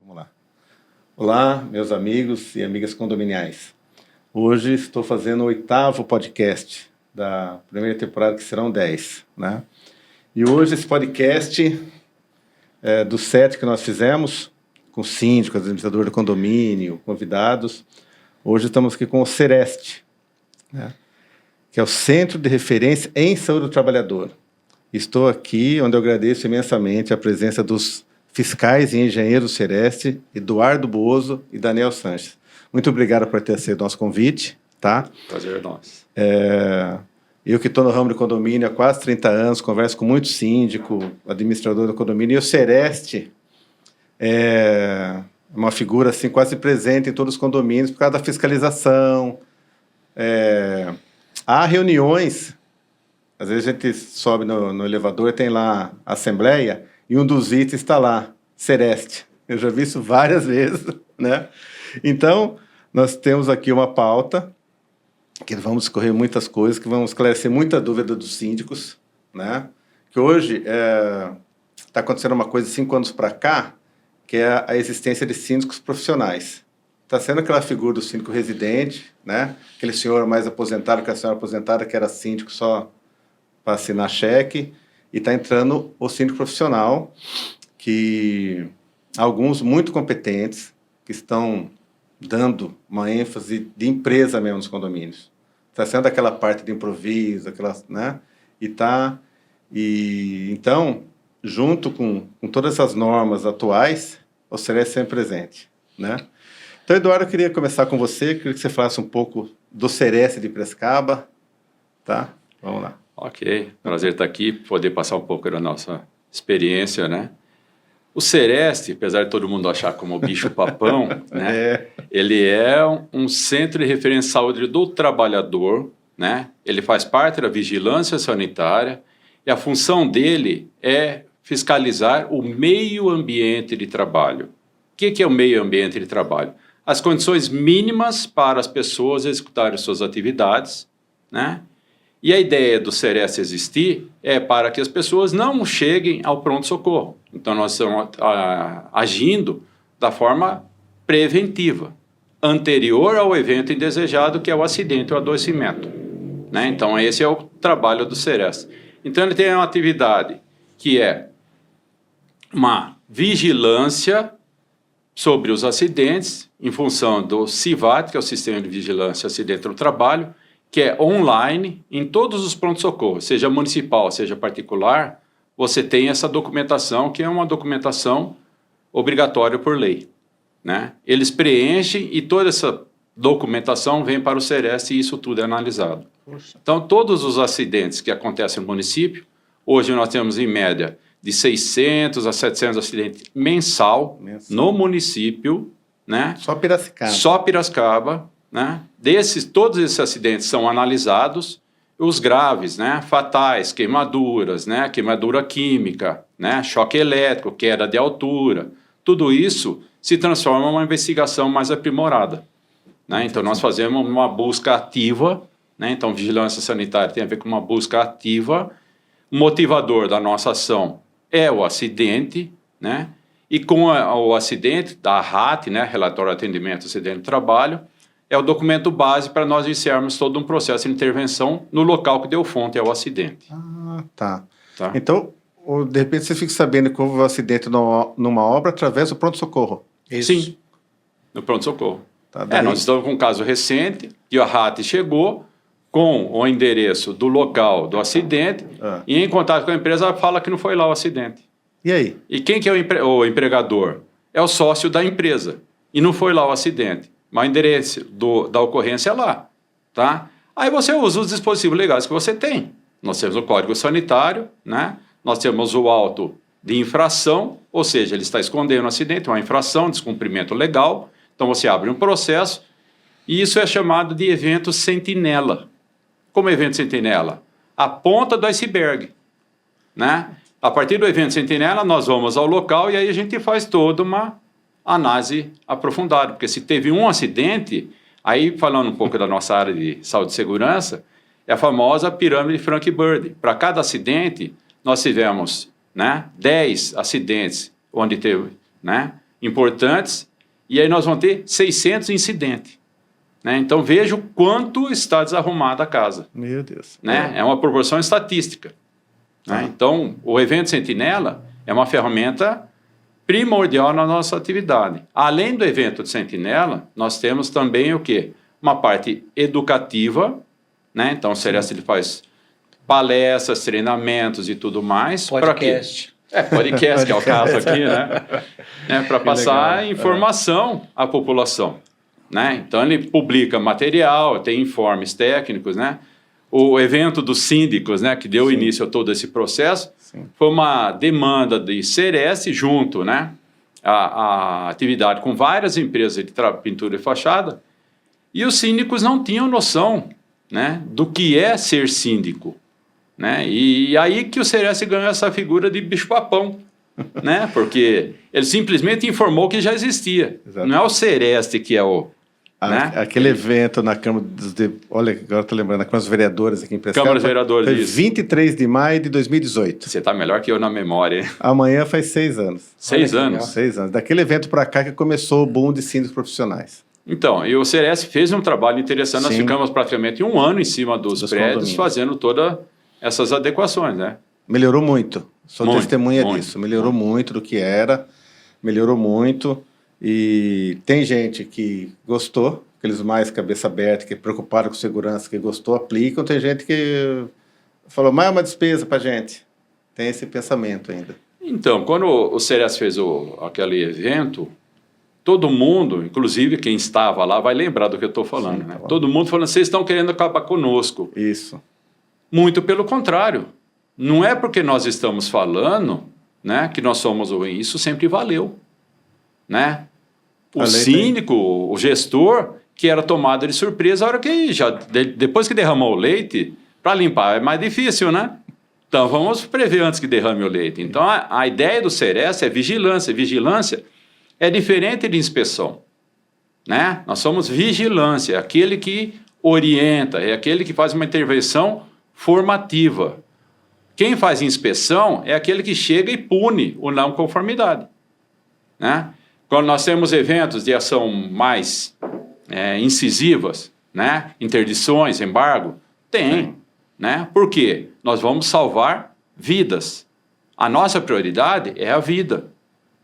Vamos lá. Olá, meus amigos e amigas condominiais. Hoje estou fazendo o 8º podcast da primeira temporada, que serão 10, né? E hoje esse podcast dos 7 que nós fizemos, com síndico, administrador do condomínio, convidados, hoje estamos aqui com o Sereste, né? Que é o Centro de Referência em Saúde do Trabalhador. Estou aqui onde eu agradeço imensamente a presença dos fiscais e engenheiros Sereste, Eduardo Bozo e Daniel Sanches. Muito obrigado por ter aceito o nosso convite, tá? Prazer é nosso. Eu que estou no ramo de condomínio há quase 30 anos, converso com muito síndico, administrador do condomínio, e o Sereste é uma figura assim, quase presente em todos os condomínios por causa da fiscalização. Há reuniões, às vezes a gente sobe no elevador e tem lá a assembleia, e um dos itens está lá, Sereste. Eu já vi isso várias vezes, né? Então, nós temos aqui uma pauta, que vamos discorrer muitas coisas, que vamos esclarecer muita dúvida dos síndicos, né? Que hoje está acontecendo uma coisa 5 anos para cá, que é a existência de síndicos profissionais. Está sendo aquela figura do síndico residente, né? Aquele senhor mais aposentado, aquela senhora aposentada que era síndico só para assinar cheque, e está entrando o síndico profissional, que alguns muito competentes, que estão dando uma ênfase de empresa mesmo nos condomínios. Está sendo aquela parte de improviso, né? Então, junto com todas essas normas atuais, o Sereste sempre presente, né? Então, Eduardo, eu queria começar com você, queria que você falasse um pouco do Sereste de Piracicaba, tá? Vamos lá. Ok, prazer estar aqui, poder passar um pouco da nossa experiência, né? O Sereste, apesar de todo mundo achar como bicho-papão, né? Ele é um centro de referência de saúde do trabalhador, né? Ele faz parte da vigilância sanitária e a função dele é fiscalizar o meio ambiente de trabalho. O que é o meio ambiente de trabalho? As condições mínimas para as pessoas executarem suas atividades, né? E a ideia do Sereste existir é para que as pessoas não cheguem ao pronto-socorro. Então, nós estamos agindo da forma preventiva, anterior ao evento indesejado, que é o acidente ou adoecimento, né? Então, esse é o trabalho do Sereste. Então, ele tem uma atividade que é uma vigilância sobre os acidentes, em função do CIVAT, que é o Sistema de Vigilância e Acidente do Trabalho, que é online, em todos os prontos-socorros, seja municipal, seja particular, você tem essa documentação, que é uma documentação obrigatória por lei, né? Eles preenchem e toda essa documentação vem para o Sereste e isso tudo é analisado. Poxa. Então, todos os acidentes que acontecem no município, hoje nós temos em média de 600 a 700 acidentes mensal no município, né? Só Piracicaba. Só Piracicaba, né? Todos esses acidentes são analisados, os graves, né? Fatais, queimaduras, né? Queimadura química, né? Choque elétrico, queda de altura, tudo isso se transforma em uma investigação mais aprimorada, né? Então, nós fazemos uma busca ativa, né? Então, vigilância sanitária tem a ver com uma busca ativa. O motivador da nossa ação é o acidente, né? E com o acidente, da RAT, né? Relatório de Atendimento ao Acidente do Trabalho, é o documento base para nós iniciarmos todo um processo de intervenção no local que deu fonte ao acidente. Ah, tá. Então, de repente você fica sabendo que houve um acidente numa obra através do pronto-socorro. Sim, no pronto-socorro. Tá, nós estamos com um caso recente, que a RAT chegou com o endereço do local do acidente e em contato com a empresa fala que não foi lá o acidente. E aí? E quem que é o empregador? É o sócio da empresa. E não foi lá o acidente. Mas o endereço da ocorrência é lá, tá? Aí você usa os dispositivos legais que você tem. Nós temos o Código Sanitário, né? Nós temos o auto de infração, ou seja, ele está escondendo o acidente, uma infração, descumprimento legal. Então você abre um processo e isso é chamado de evento sentinela. Como evento sentinela? A ponta do iceberg, né? A partir do evento sentinela, nós vamos ao local e aí a gente faz toda uma análise aprofundada, porque se teve um acidente, aí falando um pouco da nossa área de saúde e segurança, é a famosa pirâmide Frank Bird. Para cada acidente, nós tivemos, né, 10 acidentes onde teve, né, importantes, e aí nós vamos ter 600 incidentes. Né? Então, veja o quanto está desarrumada a casa. Meu Deus. Né? É uma proporção estatística. Né? Então, o evento Sentinela é uma ferramenta primordial na nossa atividade. Além do evento de Sentinela, nós temos também o quê? Uma parte educativa, né? Então o Sereste ele faz palestras, treinamentos e tudo mais. Podcast. Podcast, que é o caso aqui, né? Para passar informação à população. Né? Então ele publica material, tem informes técnicos, né? O evento dos síndicos, né, que deu início a todo esse processo, foi uma demanda de Sereste junto, né, a atividade com várias empresas de pintura e fachada, e os síndicos não tinham noção, né, do que é ser síndico. Né? E aí que o Sereste ganhou essa figura de bicho-papão, né, porque ele simplesmente informou que já existia. Exato. Não é o Sereste que é o... Né? Aquele evento na Câmara dos... Olha, agora estou lembrando, na Câmara dos Vereadores aqui em Piracicaba. Câmara dos Vereadores, foi 23 de maio de 2018. Você está melhor que eu na memória, hein? Amanhã faz 6 anos. 6 anos? 6 anos. Daquele evento para cá que começou o boom de síndicos profissionais. Então, e o Sereste fez um trabalho interessante. Nós ficamos praticamente 1 ano em cima dos prédios fazendo todas essas adequações, né? Melhorou muito. Sou testemunha disso. Melhorou muito do que era. Melhorou muito. E tem gente que gostou, aqueles mais cabeça aberta, que preocuparam com segurança, que gostou, aplicam. Tem gente que falou, mas é uma despesa para a gente. Tem esse pensamento ainda. Então, quando o Sereste fez aquele evento, todo mundo, inclusive quem estava lá, vai lembrar do que eu estou falando. Sim, né? Todo mundo falando, vocês estão querendo acabar conosco. Isso. Muito pelo contrário. Não é porque nós estamos falando, né, que nós somos ruins. Isso sempre valeu. Né? O síndico, o gestor, que era tomado de surpresa, a hora que depois que derramou o leite, para limpar é mais difícil, né? Então vamos prever antes que derrame o leite. Então a ideia do Sereste é vigilância. Vigilância é diferente de inspeção. Né? Nós somos vigilância, é aquele que orienta, é aquele que faz uma intervenção formativa. Quem faz inspeção é aquele que chega e pune o não conformidade. Né? Quando nós temos eventos de ação mais incisivas, né? Interdições, embargo, tem. Né? Por quê? Nós vamos salvar vidas. A nossa prioridade é a vida.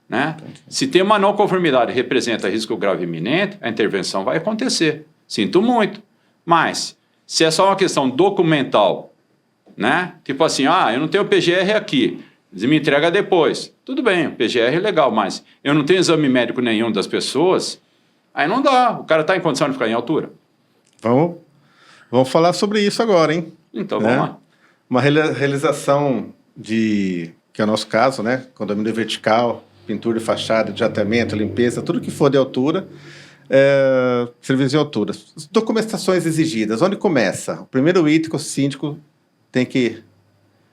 Né? Se tem uma não conformidade que representa risco grave iminente, a intervenção vai acontecer. Sinto muito. Mas, se é só uma questão documental, né? Tipo assim, eu não tenho PGR aqui, me entrega depois. Tudo bem, o PGR é legal, mas eu não tenho exame médico nenhum das pessoas, aí não dá. O cara está em condição de ficar em altura. Vamos falar sobre isso agora, hein? Então, vamos lá. Uma realização que é o nosso caso, né? Condomínio vertical, pintura de fachada, jateamento, limpeza, tudo que for de altura, serviço de altura. Documentações exigidas, onde começa? O primeiro item que o síndico tem que...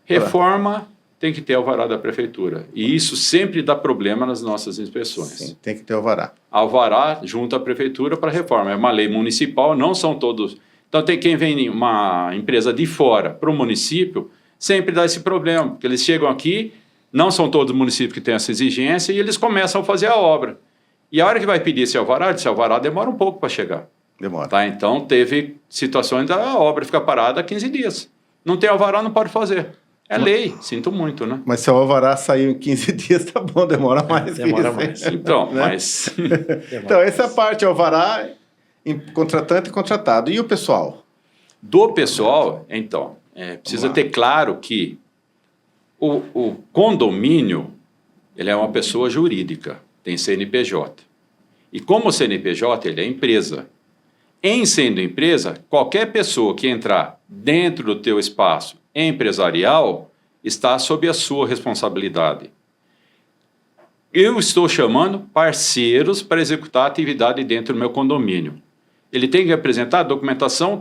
Reforma tem que ter alvará da prefeitura. E isso sempre dá problema nas nossas inspeções. Sim, tem que ter alvará. Alvará junto à prefeitura para reforma. É uma lei municipal, não são todos... Então, tem quem vem uma empresa de fora para o município, sempre dá esse problema, porque eles chegam aqui, não são todos os municípios que têm essa exigência, e eles começam a fazer a obra. E a hora que vai pedir esse alvará demora um pouco para chegar. Demora. Tá? Então, teve situações da obra ficar parada 15 dias. Não tem alvará, não pode fazer. É lei, sinto muito, né? Mas se o alvará saiu em 15 dias, tá bom, demora mais. Demora mais. Então, né? mas... Então, essa é a parte, alvará, contratante e contratado. E o pessoal? Do pessoal, então, precisa ter claro que o condomínio, ele é uma pessoa jurídica, tem CNPJ. E como CNPJ, ele é empresa. Em sendo empresa, qualquer pessoa que entrar dentro do teu espaço empresarial está sob a sua responsabilidade. Eu estou chamando parceiros para executar a atividade dentro do meu condomínio. Ele tem que apresentar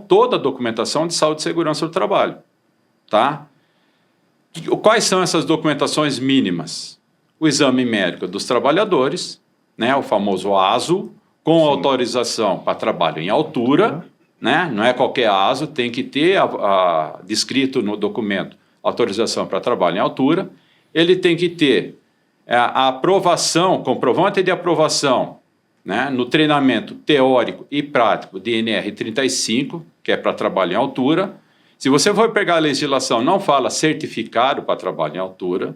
toda a documentação de saúde e segurança do trabalho. Tá? Quais são essas documentações mínimas? O exame médico dos trabalhadores, né, o famoso ASO, com autorização para trabalho em altura, né? Não é qualquer ASO, tem que ter descrito no documento autorização para trabalho em altura. Ele tem que ter a aprovação, comprovante de aprovação, né, no treinamento teórico e prático de NR35, que é para trabalho em altura. Se você for pegar a legislação, não fala certificado para trabalho em altura,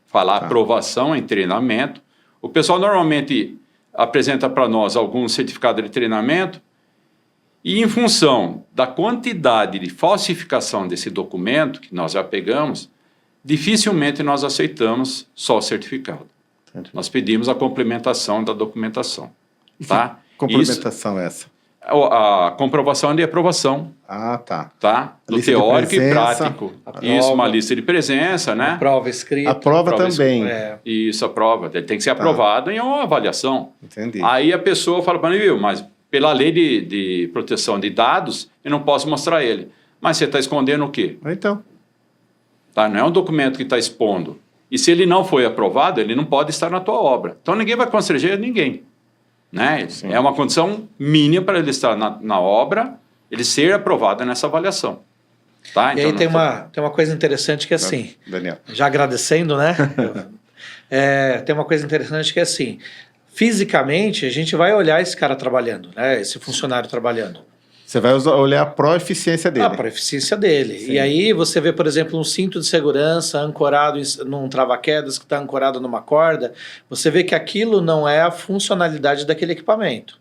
fala aprovação em treinamento. O pessoal normalmente apresenta para nós algum certificado de treinamento e, em função da quantidade de falsificação desse documento, que nós já pegamos, dificilmente nós aceitamos só o certificado. Entendi. Nós pedimos a complementação da documentação. Tá? Complementação essa? A comprovação de aprovação. Tá? Do teórico e prático. Isso, uma lista de presença, né? A prova escrita. A prova também. Isso, a prova. Ele tem que ser aprovado em uma avaliação. Entendi. Aí a pessoa fala para mim, viu, mas pela lei de proteção de dados, eu não posso mostrar ele. Mas você está escondendo o quê? Então. Tá? Não é um documento que está expondo. E se ele não foi aprovado, ele não pode estar na tua obra. Então ninguém vai constranger ninguém. Né? É uma condição mínima para ele estar na obra, ele ser aprovado nessa avaliação. Tá? E então, aí tem uma coisa interessante que é assim, Daniel. Já agradecendo, né? Tem uma coisa interessante que é assim, fisicamente a gente vai olhar esse cara trabalhando, né? Esse funcionário trabalhando. Você vai olhar a proeficiência dele. A proeficiência dele. Sim. E aí você vê, por exemplo, um cinto de segurança ancorado num trava-quedas que está ancorado numa corda, você vê que aquilo não é a funcionalidade daquele equipamento.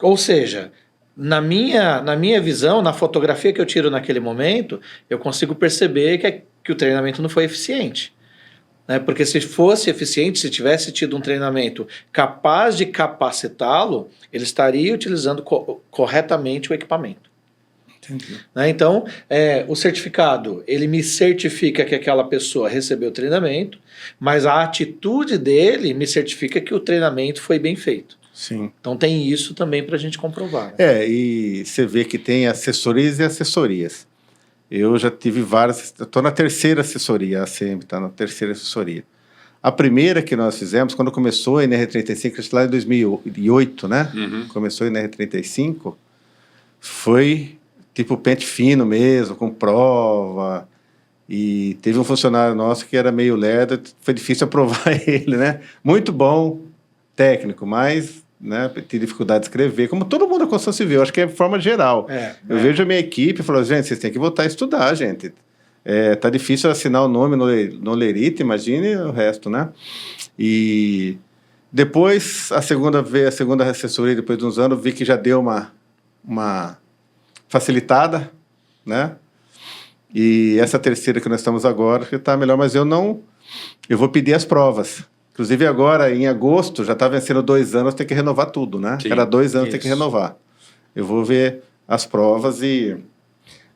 Ou seja, na minha visão, na fotografia que eu tiro naquele momento, eu consigo perceber que o treinamento não foi eficiente. Né? Porque se fosse eficiente, se tivesse tido um treinamento capaz de capacitá-lo, ele estaria utilizando corretamente o equipamento. Entendi. Né? Então, o certificado, ele me certifica que aquela pessoa recebeu o treinamento, mas a atitude dele me certifica que o treinamento foi bem feito. Sim. Então tem isso também para a gente comprovar. Né? E você vê que tem assessorias e assessorias. Eu já tive várias, estou na terceira assessoria, a ACM está na terceira assessoria. A primeira que nós fizemos, quando começou a NR35, lá em 2008, né? Uhum. Começou a NR35, foi tipo pente fino mesmo, com prova, e teve um funcionário nosso que era meio lerdo, foi difícil aprovar ele, né? Muito bom técnico, mas... Né, tem dificuldade de escrever, como todo mundo da construção civil, acho que é de forma geral. Eu vejo a minha equipe e falo, gente, vocês têm que voltar a estudar, gente. Tá difícil assinar o nome no Lerite, imagine o resto, né? E depois, a segunda assessoria, depois de uns anos, vi que já deu uma facilitada, né? E essa terceira que nós estamos agora, acho que está melhor, mas eu vou pedir as provas. Inclusive agora, em agosto, já está vencendo 2 anos, tem que renovar tudo, né? Sim, cada 2 anos tem que renovar. Eu vou ver as provas e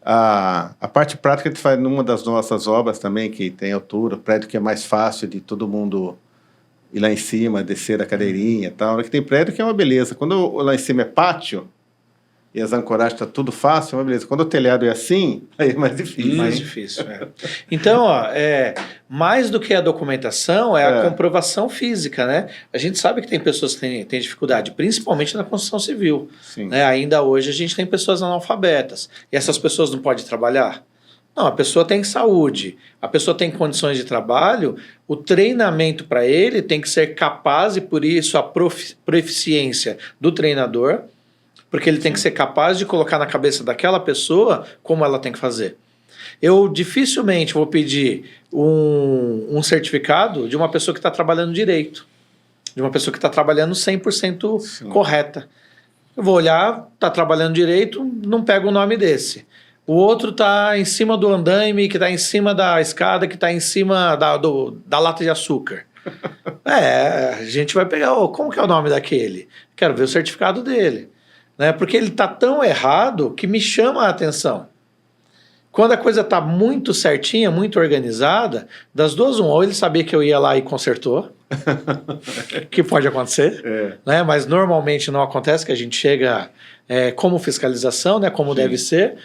a parte prática a gente faz numa das nossas obras também, que tem altura, prédio que é mais fácil de todo mundo ir lá em cima, descer a cadeirinha e tal. Que tem prédio que é uma beleza. Quando lá em cima é pátio e as ancoragens está tudo fácil, é uma beleza. Quando o telhado é assim, aí é mais difícil. Mais difícil, Então, mais do que a documentação, a comprovação física, né? A gente sabe que tem pessoas que têm dificuldade, principalmente na construção civil. Né? Ainda hoje a gente tem pessoas analfabetas. E essas pessoas não podem trabalhar? Não, a pessoa tem saúde, a pessoa tem condições de trabalho, o treinamento para ele tem que ser capaz, e por isso a proficiência do treinador, porque ele tem que ser capaz de colocar na cabeça daquela pessoa como ela tem que fazer. Eu dificilmente vou pedir um certificado de uma pessoa que está trabalhando direito, de uma pessoa que está trabalhando 100% correta. Eu vou olhar, está trabalhando direito, não pego o nome desse. O outro está em cima do andaime, que está em cima da escada, que está em cima da lata de açúcar. A gente vai pegar, como que é o nome daquele? Quero ver o certificado dele. Né? Porque ele está tão errado que me chama a atenção. Quando a coisa está muito certinha, muito organizada, das duas, ou ele sabia que eu ia lá e consertou, que pode acontecer, né? Mas normalmente não acontece, que a gente chega como fiscalização, né? Como deve ser,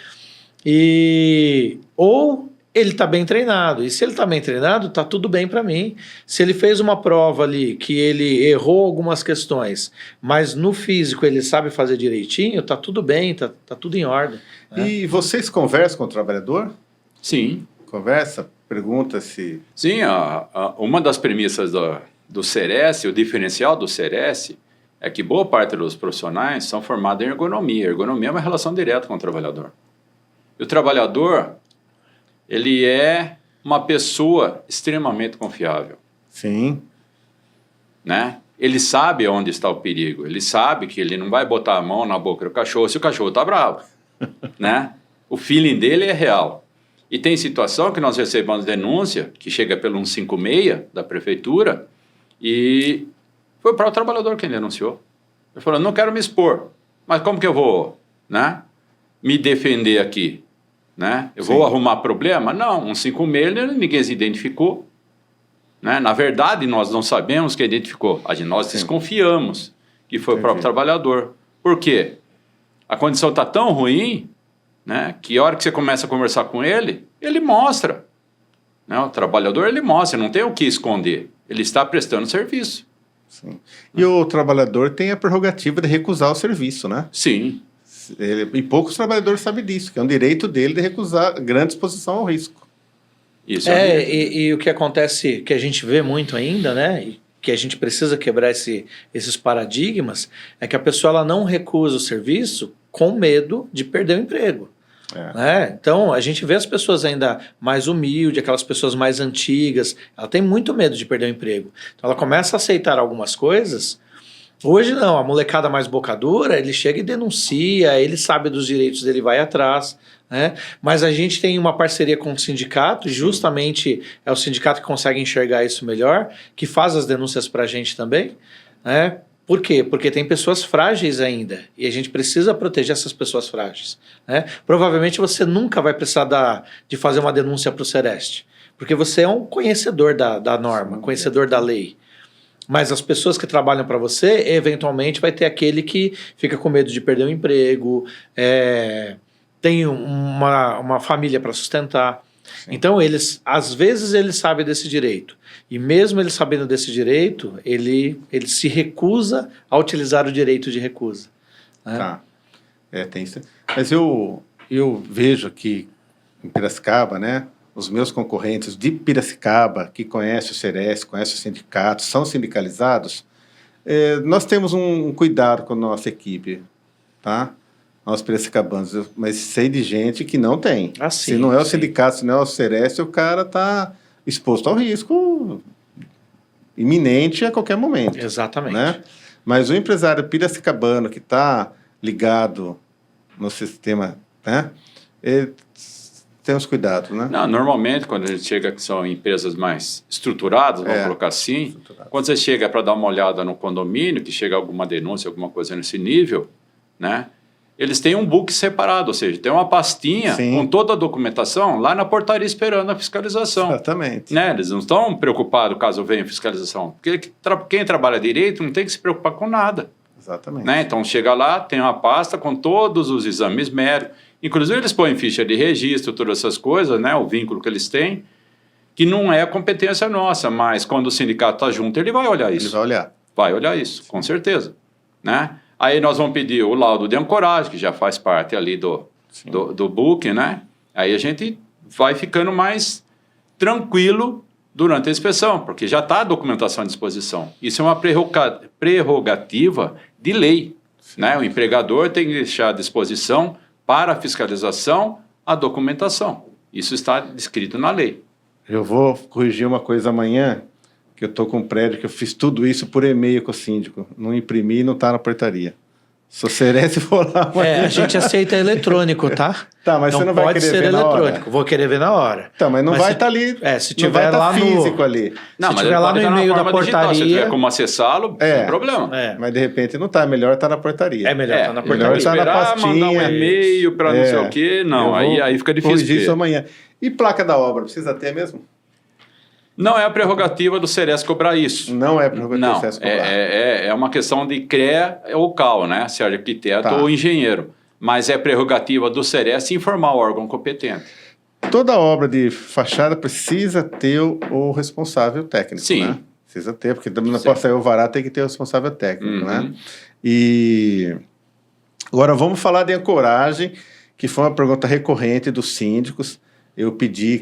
ou ele está bem treinado, e se ele está bem treinado, está tudo bem para mim. Se ele fez uma prova ali que ele errou algumas questões, mas no físico ele sabe fazer direitinho, está tudo bem, está tudo em ordem. Né? E vocês conversam com o trabalhador? Sim. Conversa? Pergunta-se... Sim, uma das premissas do Ceresce, o diferencial do Ceresce, é que boa parte dos profissionais são formados em ergonomia. Ergonomia é uma relação direta com o trabalhador. E o trabalhador, ele é uma pessoa extremamente confiável. Sim. Né? Ele sabe onde está o perigo. Ele sabe que ele não vai botar a mão na boca do cachorro se o cachorro está bravo. Né? O feeling dele é real. E tem situação que nós recebemos denúncia, que chega pelo 156 da prefeitura, e foi o próprio trabalhador quem denunciou. Ele falou, não quero me expor, mas como que eu vou, né, me defender aqui? Né? Eu vou arrumar problema? Não, 156 ninguém se identificou. Né? Na verdade, nós não sabemos quem identificou. Nós desconfiamos que foi o próprio trabalhador. Por quê? A condição está tão ruim, né, que a hora que você começa a conversar com ele, ele mostra. Né? O trabalhador, ele mostra, não tem o que esconder. Ele está prestando serviço. Sim. E o trabalhador tem a prerrogativa de recusar o serviço, né? Sim. E poucos trabalhadores sabem disso, que é um direito dele de recusar grande exposição ao risco. Isso e o que acontece, que a gente vê muito ainda, né, e que a gente precisa quebrar esses paradigmas, é que a pessoa ela não recusa o serviço com medo de perder o emprego. Né? Então, a gente vê as pessoas ainda mais humildes, aquelas pessoas mais antigas, ela tem muito medo de perder o emprego. Então, ela começa a aceitar algumas coisas. Hoje não, a molecada mais bocadura, ele chega e denuncia, ele sabe dos direitos dele, vai atrás. Né? Mas a gente tem uma parceria com o sindicato, justamente é o sindicato que consegue enxergar isso melhor, que faz as denúncias para a gente também. Né? Por quê? Porque tem pessoas frágeis ainda, e a gente precisa proteger essas pessoas frágeis. Né? Provavelmente você nunca vai precisar de fazer uma denúncia para o Sereste, porque você é um conhecedor da norma, conhecedor da lei. Mas as pessoas que trabalham para você, eventualmente vai ter aquele que fica com medo de perder o emprego, tem uma família para sustentar. Sim. Então, às vezes ele sabe desse direito. E mesmo ele sabendo desse direito, ele se recusa a utilizar o direito de recusa. Né? Tá. Tem isso. Mas eu vejo aqui em Piracicaba, né, os meus concorrentes de Piracicaba, que conhecem o Ceresce, conhecem o sindicato, são sindicalizados, nós temos um cuidado com a nossa equipe, tá? Nós piracicabanos, mas sei de gente que não tem. Se não é o sindicato, se não é o Ceresce, o cara está exposto ao risco iminente a qualquer momento. Exatamente. Né? Mas o empresário piracicabano que está ligado no sistema, né, tem os cuidados, né? Não, normalmente, quando a gente chega, que são empresas mais estruturadas, vamos colocar assim, quando você chega para dar uma olhada no condomínio, que chega alguma denúncia, alguma coisa nesse nível, né? Eles têm um book separado, ou seja, tem uma pastinha com toda a documentação lá na portaria esperando a fiscalização. Exatamente. Né? Eles não estão preocupados caso venha fiscalização. Porque quem trabalha direito não tem que se preocupar com nada. Exatamente. Né? Então, chega lá, tem uma pasta com todos os exames médicos. Inclusive, eles põem ficha de registro, todas essas coisas, né? O vínculo que eles têm, que não é competência nossa, mas quando o sindicato está junto, ele vai olhar isso. Ele vai olhar. Vai olhar isso, com certeza. Né? Aí nós vamos pedir o laudo de ancoragem, que já faz parte ali do book, né? Aí a gente vai ficando mais tranquilo durante a inspeção, porque já está a documentação à disposição. Isso é uma prerrogativa de lei. Né? O empregador tem que deixar à disposição para a fiscalização a documentação. Isso está descrito na lei. Eu vou corrigir uma coisa amanhã, que eu estou com um prédio que eu fiz tudo isso por e-mail com o síndico. Não imprimi e não está na portaria. Se o Ceresce for lá... a gente aceita eletrônico, tá? Tá, mas você não vai querer ver na hora. Pode ser eletrônico, vou querer ver na hora. Tá, mas não vai estar ali... se tiver lá no... físico ali. Não, se mas tiver lá no e-mail da portaria... Se tiver como acessá-lo, sem problema. Mas de repente não está, é melhor estar na portaria. É melhor estar na portaria. Melhor estar na pastinha. Mandar um e-mail para não sei o quê, não, aí fica difícil. Corrigir isso amanhã. E placa da obra, precisa ter mesmo? Não é a prerrogativa do Ceresce cobrar isso. Não é a prerrogativa do Ceresce cobrar. É uma questão de CREA ou CAL, né? Se é arquiteto ou engenheiro. Mas é prerrogativa do Ceresce informar o órgão competente. Toda obra de fachada precisa ter o responsável técnico, né? Precisa ter, porque não pode sair o vará, tem que ter o responsável técnico, né? E agora vamos falar de ancoragem, que foi uma pergunta recorrente dos síndicos. eu pedi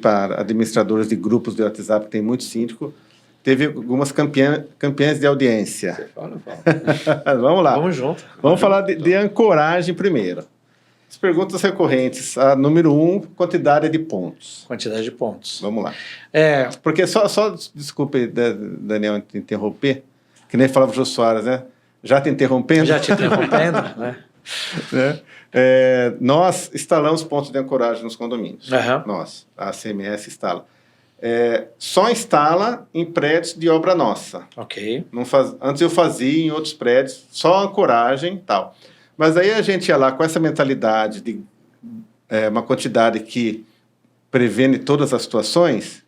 para administradores de grupos de WhatsApp, que tem muito síndico, teve algumas campeãs de audiência. Você fala. Vamos lá. Vamos junto. Vamos falar de ancoragem primeiro. As perguntas recorrentes. A número 1, quantidade de pontos. Quantidade de pontos. Vamos lá. Porque desculpe, Daniel, te interromper, que nem falava o Jô Soares, né? Já te interrompendo? Já te interrompendo, né? Nós instalamos pontos de ancoragem nos condomínios. Nós, a CMS instala. Só instala em prédios de obra nossa. Ok. Antes eu fazia em outros prédios, só ancoragem e tal. Mas aí a gente ia lá com essa mentalidade de uma quantidade que prevene todas as situações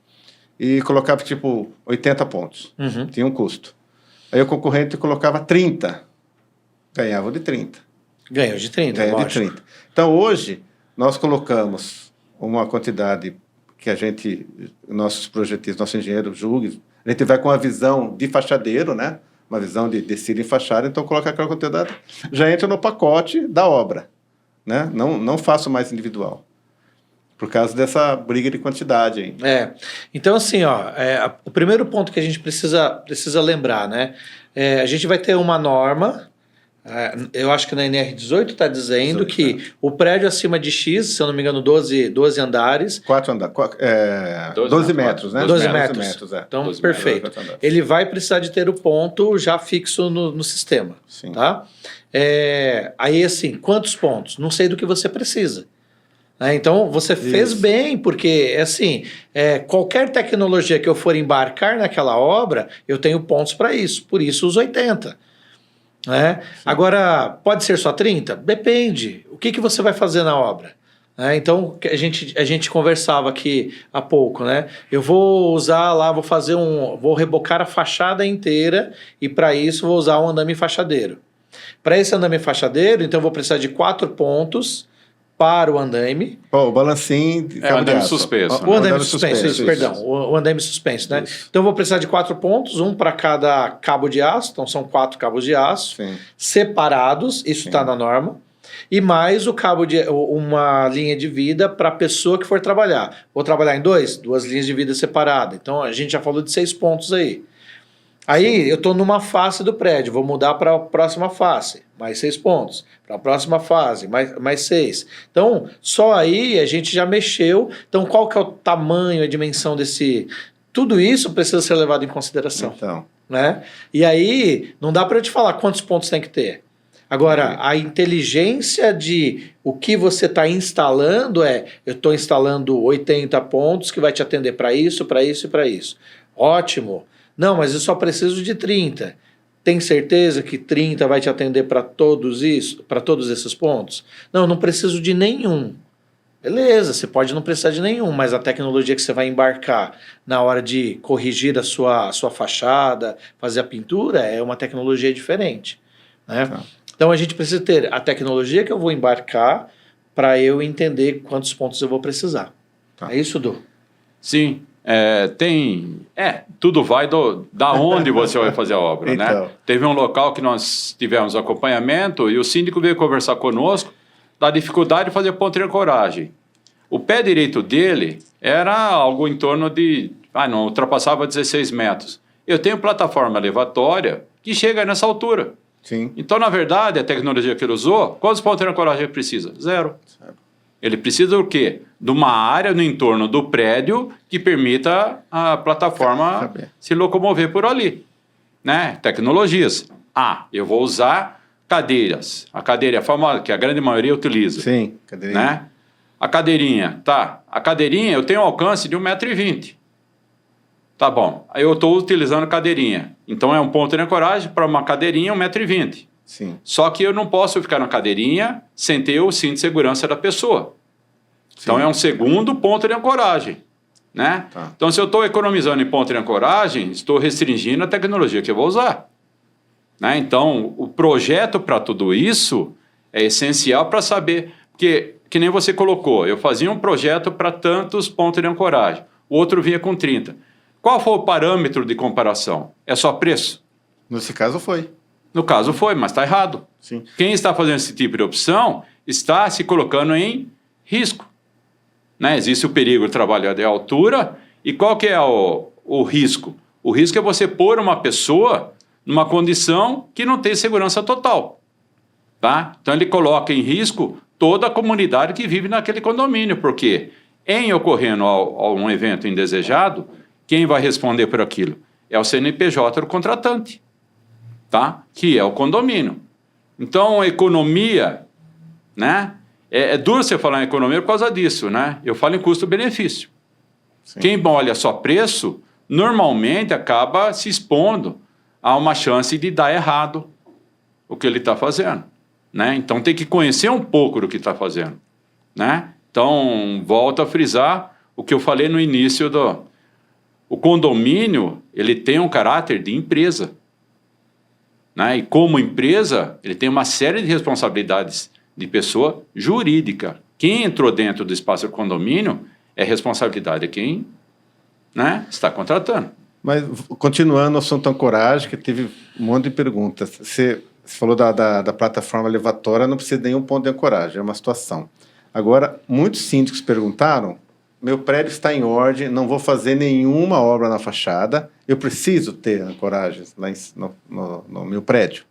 e colocava tipo 80 pontos. Uhum. Tinha um custo. Aí o concorrente colocava 30. Ganhava de 30. Ganhou de 30, Ganhou lógico. de 30. Então hoje nós colocamos uma quantidade que nossos projetistas, nosso engenheiro julgue, a gente vai com a visão de fachadeiro, né? Uma visão de descida em fachada, então coloca aquela quantidade, já entra no pacote da obra, né? Não faço mais individual, por causa dessa briga de quantidade aí. Então assim, o primeiro ponto que a gente precisa lembrar, né? A gente vai ter uma norma. Eu acho que na NR18 está dizendo que o prédio acima de X, se eu não me engano, 12 andares. 12 metros, né? 12 metros. Então, 12 perfeito. Metros. Ele vai precisar de ter o ponto já fixo no sistema. Sim. Tá? Aí, assim, quantos pontos? Não sei do que você precisa. Então, você fez bem, porque, assim, qualquer tecnologia que eu for embarcar naquela obra, eu tenho pontos para isso. Por isso, os 80. Agora, pode ser só 30? Depende. O que você vai fazer na obra? Então, a gente conversava aqui há pouco, né? Eu vou usar lá, vou rebocar a fachada inteira e para isso vou usar um andame fachadeiro. Para esse andame fachadeiro, então eu vou precisar de 4 pontos para o andame. O balancinho de o andame suspenso. O andame suspenso, perdão. O andame suspenso, né? Isso. Então eu vou precisar de 4 pontos, um para cada cabo de aço, então são 4 cabos de aço, separados, isso está na norma, e mais uma linha de vida para a pessoa que for trabalhar. Vou trabalhar em 2 linhas de vida separadas, então a gente já falou de 6 pontos aí. Aí eu estou numa face do prédio, vou mudar para a próxima face, mais 6 pontos. Para a próxima fase, mais 6. Então, só aí a gente já mexeu. Então, qual que é o tamanho, a dimensão desse... Tudo isso precisa ser levado em consideração. Então. Né? E aí, não dá para eu te falar quantos pontos tem que ter. Agora, a inteligência de o que você está instalando eu estou instalando 80 pontos que vai te atender para isso, para isso e para isso. Ótimo. Não, mas eu só preciso de 30. Tem certeza que 30 vai te atender para todos esses pontos? Não preciso de nenhum. Beleza, você pode não precisar de nenhum, mas a tecnologia que você vai embarcar na hora de corrigir a sua fachada, fazer a pintura, é uma tecnologia diferente. Né? Então a gente precisa ter a tecnologia que eu vou embarcar para eu entender quantos pontos eu vou precisar. É isso, Du? Sim. Tudo vai da onde você vai fazer a obra, então. né? Teve um local que nós tivemos acompanhamento e o síndico veio conversar conosco da dificuldade de fazer ponto de ancoragem. O pé direito dele era algo em torno de... não ultrapassava 16 metros. Eu tenho plataforma elevatória que chega nessa altura. Sim. Então, na verdade, a tecnologia que ele usou, quantos pontos de ancoragem ele precisa? 0. Ele precisa do quê? De uma área no entorno do prédio que permita a plataforma se locomover por ali. Né? Tecnologias. Eu vou usar cadeiras. A cadeira famosa, que a grande maioria utiliza. Sim, cadeirinha. Né? A cadeirinha, tá. A cadeirinha eu tenho um alcance de 1,20 m. Tá bom. Aí eu estou utilizando a cadeirinha. Então é um ponto de ancoragem para uma cadeirinha 1,20 m. Sim. Só que eu não posso ficar na cadeirinha sem ter o cinto de segurança da pessoa. Sim. Então é um segundo ponto de ancoragem. Né? Tá. Então se eu estou economizando em ponto de ancoragem, estou restringindo a tecnologia que eu vou usar. Né? Então o projeto para tudo isso é essencial para saber, porque que nem você colocou, eu fazia um projeto para tantos pontos de ancoragem, o outro vinha com 30. Qual foi o parâmetro de comparação? É só preço? Nesse caso foi. No caso foi, mas está errado. Sim. Quem está fazendo esse tipo de opção está se colocando em risco. né? Existe o perigo do trabalho de altura. E qual que é o risco? O risco é você pôr uma pessoa numa condição que não tem segurança total. Tá? Então ele coloca em risco toda a comunidade que vive naquele condomínio, porque em ocorrendo um evento indesejado, quem vai responder por aquilo? É o CNPJ do contratante, tá? Que é o condomínio. Então a economia, né? É duro você falar em economia por causa disso, né? Eu falo em custo-benefício. Quem olha só preço, normalmente acaba se expondo a uma chance de dar errado o que ele está fazendo, né? Então tem que conhecer um pouco do que está fazendo, né? Então, volto a frisar o que eu falei no início o condomínio, ele tem um caráter de empresa, né? E como empresa, ele tem uma série de responsabilidades de pessoa jurídica. Quem entrou dentro do espaço do condomínio é responsabilidade de quem, né, está contratando. Mas, continuando o assunto ancoragem, que teve um monte de perguntas. Você falou da plataforma elevatória, não precisa de nenhum ponto de ancoragem, é uma situação. Agora, muitos síndicos perguntaram, meu prédio está em ordem, não vou fazer nenhuma obra na fachada, eu preciso ter ancoragens lá no meu prédio?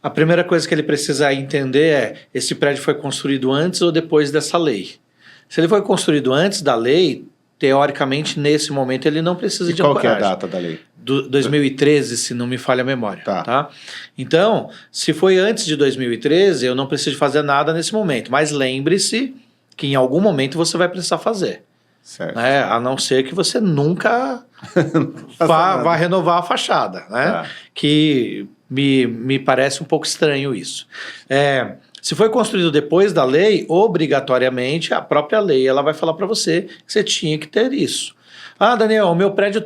A primeira coisa que ele precisa entender é, esse prédio foi construído antes ou depois dessa lei? Se ele foi construído antes da lei, teoricamente, nesse momento, ele não precisa de ancoragem. Qual que é a data da lei? 2013, se não me falha a memória. Tá. Então, se foi antes de 2013, eu não preciso fazer nada nesse momento. Mas lembre-se que em algum momento você vai precisar fazer. Certo. Né? A não ser que você nunca vá renovar a fachada. Né? Tá. Que me parece um pouco estranho isso. Se foi construído depois da lei, obrigatoriamente a própria lei ela vai falar para você que você tinha que ter isso. Ah, Daniel, o meu prédio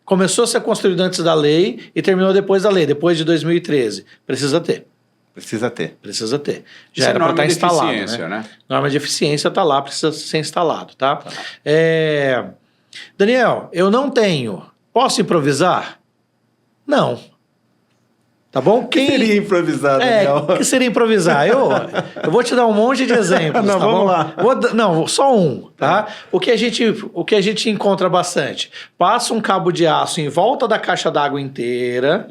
começou a ser construído antes da lei e terminou depois da lei, depois de 2013. Precisa ter. Precisa ter. Precisa ter. Já Isso era para estar instalado. Né? Norma de eficiência está lá, precisa ser instalado. Tá? Daniel, eu não tenho. Posso improvisar? Não. Tá bom? O que seria improvisar, Daniel? O que seria improvisar? Eu vou te dar um monte de exemplos. Não, tá vamos bom? lá. Não, só um. Tá? O que a gente encontra bastante? Passa um cabo de aço em volta da caixa d'água inteira,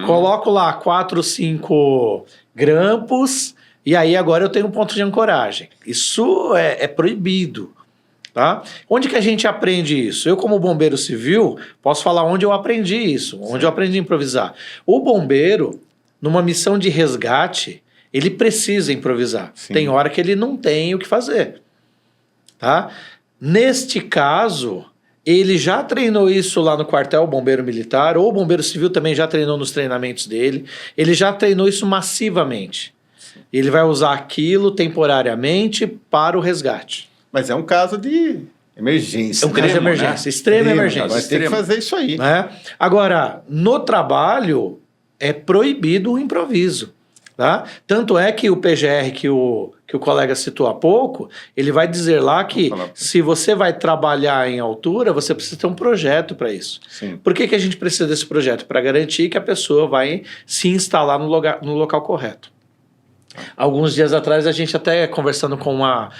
coloco lá 4, 5 grampos, e aí agora eu tenho um ponto de ancoragem. Isso é proibido. Tá? Onde que a gente aprende isso? Eu, como bombeiro civil, posso falar onde eu aprendi isso, onde eu aprendi a improvisar. O bombeiro, numa missão de resgate, ele precisa improvisar. Sim. Tem hora que ele não tem o que fazer. Tá? Neste caso, ele já treinou isso lá no quartel bombeiro militar, ou o bombeiro civil também já treinou nos treinamentos dele, ele já treinou isso massivamente. Ele vai usar aquilo temporariamente para o resgate. Mas é um caso de emergência. É um caso de emergência, extrema emergência. Vai ter que fazer isso aí. Né? Agora, no trabalho, é proibido o improviso. Tá? Tanto é que o PGR que o colega citou há pouco, ele vai dizer lá que se você vai trabalhar em altura, você precisa ter um projeto para isso. Sim. Por que a gente precisa desse projeto? Para garantir que a pessoa vai se instalar no local correto. Alguns dias atrás a gente até conversando com uma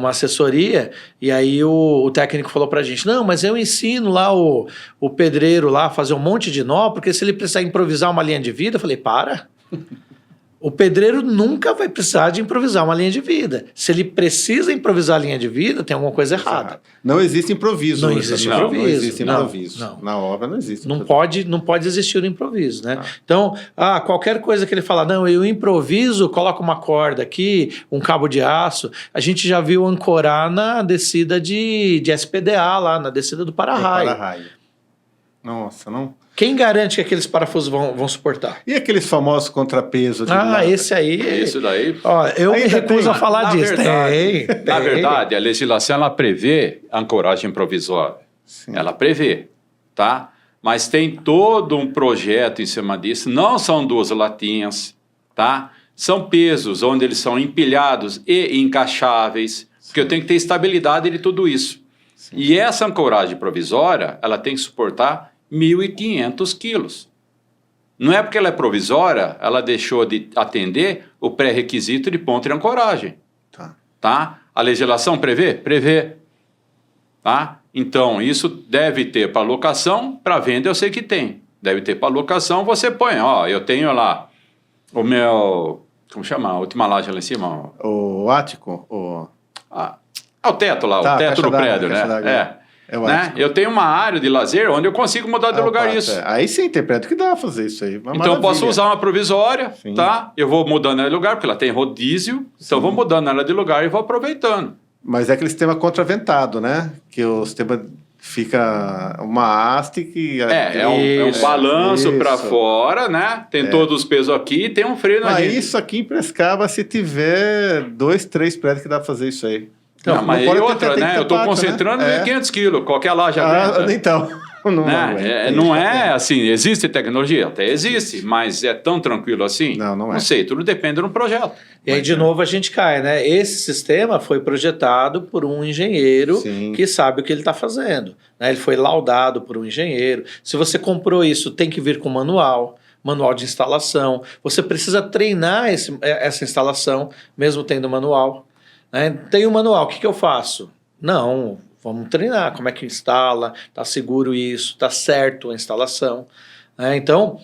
assessoria e aí o técnico falou pra gente, não, mas eu ensino lá o pedreiro lá a fazer um monte de nó, porque se ele precisar improvisar uma linha de vida, eu falei, para. O pedreiro nunca vai precisar de improvisar uma linha de vida. Se ele precisa improvisar a linha de vida, tem alguma coisa errada. Não existe improviso. Não existe improviso. Não existe improviso. Não. Na obra não existe. Não pode existir o improviso, né? Então, qualquer coisa que ele fala, não, eu improviso, coloco uma corda aqui, um cabo de aço. A gente já viu ancorar na descida de SPDA lá, na descida do para-raio. Nossa, não... Quem garante que aqueles parafusos vão suportar? E aqueles famosos contrapesos? Esse aí... Isso daí... Ó, eu me recuso a falar disso. Na verdade, a legislação ela prevê ancoragem provisória. Sim. Ela prevê, tá? Mas tem todo um projeto em cima disso. Não são 2 latinhas, tá? São pesos onde eles são empilhados e encaixáveis. Sim. Porque eu tenho que ter estabilidade de tudo isso. Sim. E essa ancoragem provisória, ela tem que suportar 1.500 quilos. Não é porque ela é provisória, ela deixou de atender o pré-requisito de ponto de ancoragem. Tá. tá? A legislação prevê? Prevê, tá? Então, isso deve ter para locação, para venda eu sei que tem. Deve ter para locação, você põe, ó, eu tenho lá o meu, como chama? A última laje lá em cima. O ático? O teto lá, o teto do prédio, né? Né? Eu tenho uma área de lazer onde eu consigo mudar de lugar isso. Aí sim, tem prédio que dá pra fazer isso aí. Então eu posso usar uma provisória, tá? Eu vou mudando ela de lugar, porque ela tem rodízio, então eu vou mudando ela de lugar e vou aproveitando. Mas é aquele sistema contraventado, né? Que o sistema fica uma haste que... É um balanço para fora, né? Tem todos os pesos aqui e tem um freio na gente. Isso aqui em Piracicaba, se tiver 2, 3 prédios que dá pra fazer isso aí. Não, mas e outra, né? Eu estou concentrando em 500 quilos, qualquer laje aguenta. Então, não é assim, existe tecnologia? Até existe, mas é tão tranquilo assim? Não é. Não sei, tudo depende do projeto. E aí, de novo, a gente cai, né? Esse sistema foi projetado por um engenheiro que sabe o que ele está fazendo. Né? Ele foi laudado por um engenheiro. Se você comprou isso, tem que vir com manual de instalação. Você precisa treinar essa instalação, mesmo tendo manual. Tem um manual, o que eu faço? Não, vamos treinar, como é que instala, está seguro isso, está certo a instalação. Então,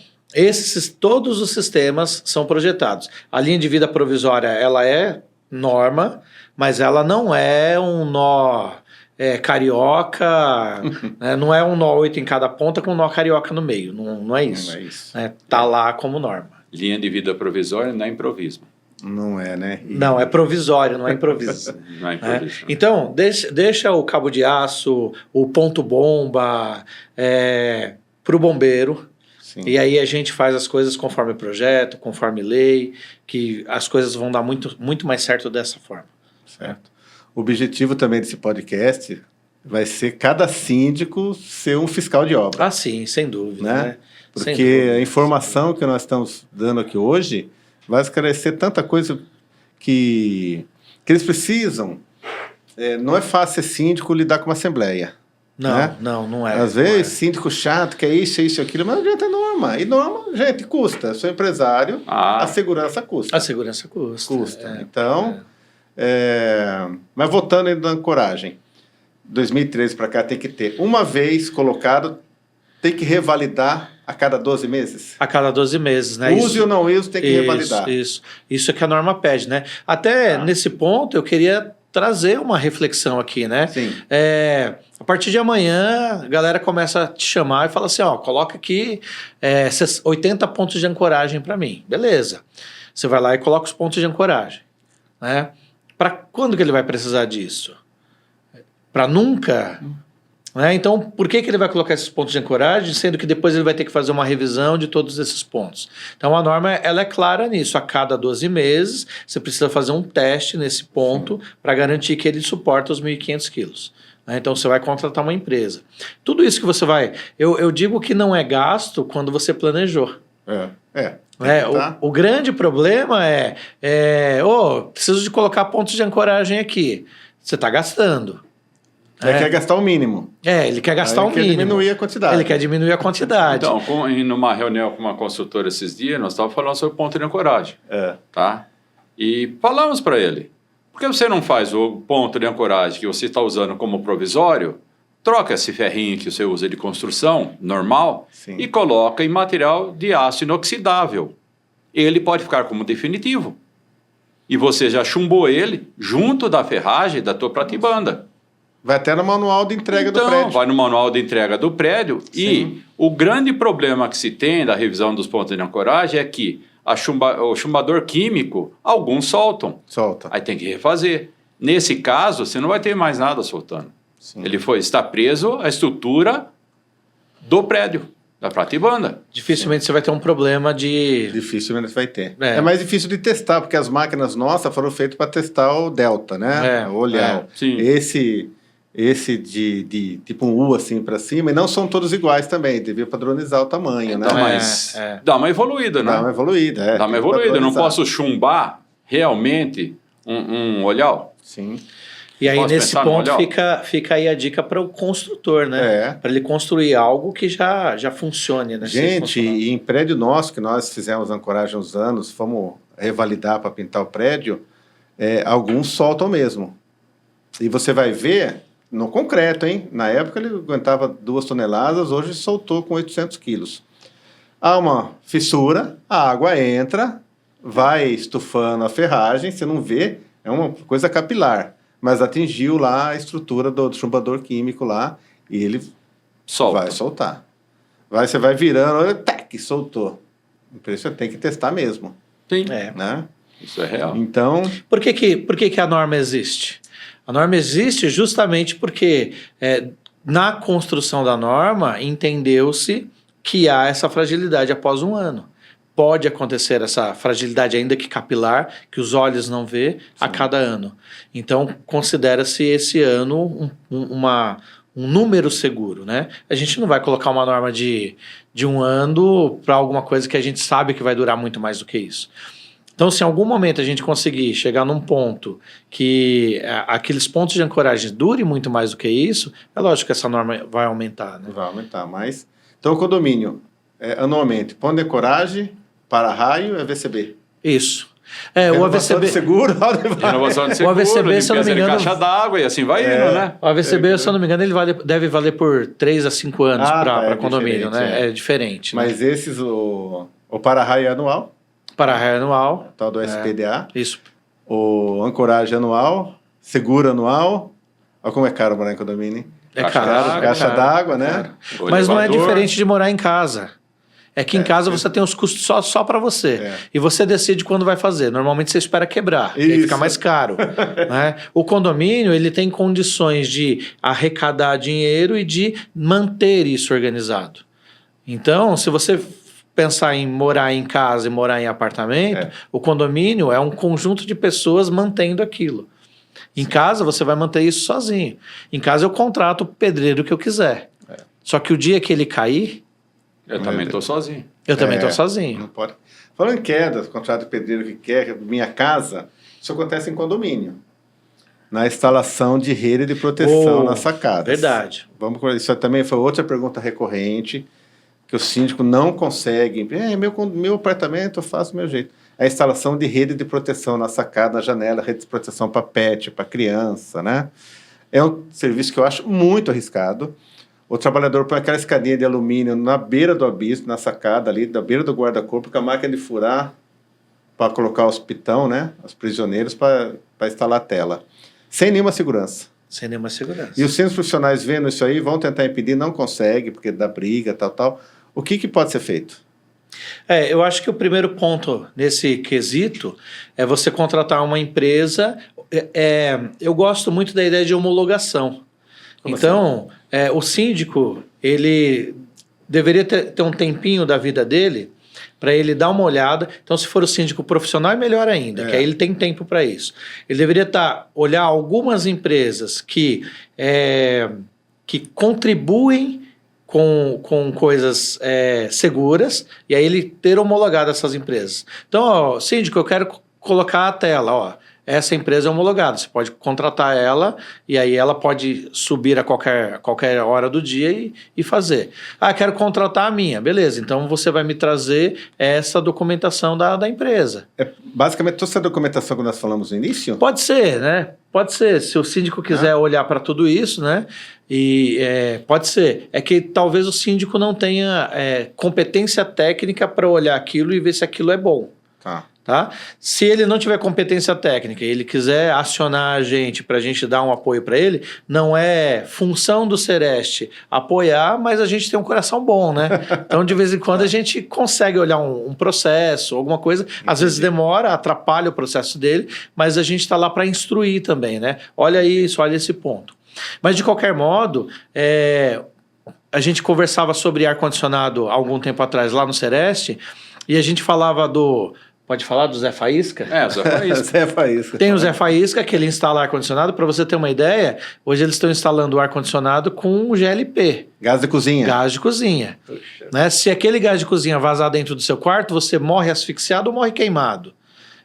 todos os sistemas são projetados. A linha de vida provisória, ela é norma, mas ela não é um nó carioca, né? Não é um nó 8 em cada ponta com um nó carioca no meio, não é isso. Não é isso. Tá lá como norma. Linha de vida provisória não é improviso. Não é, né? Não, é provisório, não é improviso. Não é improviso. Então, deixa o cabo de aço, o ponto-bomba para o bombeiro. Sim. E aí a gente faz as coisas conforme projeto, conforme lei, que as coisas vão dar muito, muito mais certo dessa forma. Certo. O objetivo também desse podcast vai ser cada síndico ser um fiscal de obra. Ah, sim, sem dúvida. Né? Porque a informação que nós estamos dando aqui hoje vai esclarecer tanta coisa que eles precisam. Não é fácil ser síndico lidar com uma assembleia. Não é. Às vezes, síndico chato, que é isso, aquilo, mas não adianta norma. E norma, gente, custa. Sou empresário, a segurança custa. A segurança custa. Então, mas voltando ainda na ancoragem, 2013 para cá tem que ter, uma vez colocado, tem que revalidar a cada 12 meses? A cada 12 meses, né? Use ou não use, tem que revalidar. Isso é que a norma pede, né? Até nesse ponto eu queria trazer uma reflexão aqui, né? Sim. A partir de amanhã, a galera começa a te chamar e fala assim, coloca aqui 80 pontos de ancoragem para mim. Beleza. Você vai lá e coloca os pontos de ancoragem. Né? Para quando que ele vai precisar disso? Para nunca... Então, por que ele vai colocar esses pontos de ancoragem, sendo que depois ele vai ter que fazer uma revisão de todos esses pontos? Então, a norma ela é clara nisso. A cada 12 meses, você precisa fazer um teste nesse ponto para garantir que ele suporta os 1.500 quilos. Então, você vai contratar uma empresa. Tudo isso que você vai... Eu digo que não é gasto quando você planejou. O grande problema preciso de colocar pontos de ancoragem aqui. Você está gastando. Ele quer gastar o mínimo. Ele quer gastar o mínimo. Ele quer diminuir a quantidade. Ele quer diminuir a quantidade. Então, numa reunião com uma consultora esses dias, nós estávamos falando sobre ponto de ancoragem. Tá? E falamos para ele, por que você não faz o ponto de ancoragem que você está usando como provisório, troca esse ferrinho que você usa de construção, normal, e coloca em material de aço inoxidável. Ele pode ficar como definitivo. E você já chumbou ele junto da ferragem da tua pratibanda. Vai até no manual de entrega do prédio. Vai no manual de entrega do prédio. E o grande problema que se tem da revisão dos pontos de ancoragem é que o chumbador químico, alguns soltam. Aí tem que refazer. Nesse caso, você não vai ter mais nada soltando. Ele está preso à estrutura do prédio, da pratibanda. Dificilmente você vai ter um problema de... Dificilmente vai ter. É mais difícil de testar, porque as máquinas nossas foram feitas para testar o delta, né? O olhar. Esse de tipo um U assim para cima, e não são todos iguais também, devia padronizar o tamanho, né? Mas dá uma evoluída, né? Dá uma evoluída, Dá uma evoluída, eu não posso chumbar realmente um olhar. Sim. E aí, nesse ponto, fica aí a dica para o construtor, né? Para ele construir algo que já funcione, né? Gente, e em prédio nosso, que nós fizemos ancoragem há uns anos, fomos revalidar para pintar o prédio, alguns soltam mesmo. E você vai ver no concreto, hein? Na época ele aguentava 2 toneladas, hoje soltou com 800 quilos. Há uma fissura, a água entra, vai estufando a ferragem, você não vê, é uma coisa capilar, mas atingiu lá a estrutura do chumbador químico lá e ele vai soltar. Você vai virando, tac, soltou. Por isso você tem que testar mesmo. Sim. Né? Isso é real. Então... Por que a norma existe? A norma existe justamente porque na construção da norma entendeu-se que há essa fragilidade após 1 ano. Pode acontecer essa fragilidade, ainda que capilar, que os olhos não vê, a cada ano. Então, considera-se esse ano um número seguro, né? A gente não vai colocar uma norma de 1 ano para alguma coisa que a gente sabe que vai durar muito mais do que isso. Então, se em algum momento a gente conseguir chegar num ponto que aqueles pontos de ancoragem durem muito mais do que isso, é lógico que essa norma vai aumentar, né? Vai aumentar, mas... Então, o condomínio, anualmente, ponto de ancoragem, para-raio e AVCB. Isso. O AVCB... de seguro, renovação de seguro, o AVCB, se eu não me engano, caixa d'água e assim vai indo, né? O AVCB, se eu não me engano, ele deve valer por 3 a 5 anos para condomínio, né? É diferente. Mas né? Esses, o para-raio é anual. Para-raio anual. Tal do SPDA. Isso. O ancoragem anual, seguro anual. Olha como é caro morar em condomínio. Caixa d'água, né? Mas não é diferente de morar em casa. É que em casa você tem os custos só para você. E você decide quando vai fazer. Normalmente você espera quebrar, aí fica mais caro. Né? O condomínio ele tem condições de arrecadar dinheiro e de manter isso organizado. Então, se você pensar em morar em casa e morar em apartamento, o condomínio é um conjunto de pessoas mantendo aquilo. Em casa você vai manter isso sozinho. Em casa eu contrato o pedreiro que eu quiser. Só que o dia que ele cair... Eu também estou sozinho. Eu também estou sozinho. Não pode. Falando em queda, contrato de pedreiro que quer, minha casa, isso acontece em condomínio. Na instalação de rede de proteção nas sacadas. Verdade. Isso também foi outra pergunta recorrente, que o síndico não consegue. Meu apartamento eu faço do meu jeito. A instalação de rede de proteção na sacada, na janela, rede de proteção para pet, para criança, né? É um serviço que eu acho muito arriscado. O trabalhador põe aquela escadinha de alumínio na beira do abismo, na sacada ali, da beira do guarda-corpo, com a máquina de furar para colocar os pitão, né? Os prisioneiros para instalar a tela. Sem nenhuma segurança. Sem nenhuma segurança. E os centros profissionais vendo isso aí, vão tentar impedir, não conseguem, porque dá briga, tal. O que pode ser feito? Eu acho que o primeiro ponto nesse quesito é você contratar uma empresa. Eu gosto muito da ideia de homologação. Então, o síndico, ele deveria ter um tempinho da vida dele para ele dar uma olhada. Então, se for o síndico profissional, é melhor ainda, que aí ele tem tempo para isso. Ele deveria olhar algumas empresas que contribuem com coisas seguras, e aí ele ter homologado essas empresas. Então, síndico, eu quero colocar a tela, essa empresa é homologada, você pode contratar ela, e aí ela pode subir a qualquer hora do dia e fazer. Quero contratar a minha, beleza, então você vai me trazer essa documentação da empresa. Basicamente toda essa documentação que nós falamos no início? Pode ser, né? Pode ser, se o síndico quiser olhar para tudo isso, né? Pode ser. É que talvez o síndico não tenha competência técnica para olhar aquilo e ver se aquilo é bom. Tá? Se ele não tiver competência técnica e ele quiser acionar a gente para a gente dar um apoio para ele, não é função do Sereste apoiar, mas a gente tem um coração bom, né? Então, de vez em quando, a gente consegue olhar um processo, alguma coisa. Às vezes demora, atrapalha o processo dele, mas a gente está lá para instruir também, né? Olha isso, olha esse ponto. Mas, de qualquer modo, a gente conversava sobre ar-condicionado há algum tempo atrás lá no Sereste e a gente falava do... Pode falar do Zé Faísca? O Zé Faísca. Zé Faísca. Tem o Zé Faísca, que ele instala ar-condicionado. Para você ter uma ideia, hoje eles estão instalando ar-condicionado com GLP. Gás de cozinha. Gás de cozinha. Né? Se aquele gás de cozinha vazar dentro do seu quarto, você morre asfixiado ou morre queimado.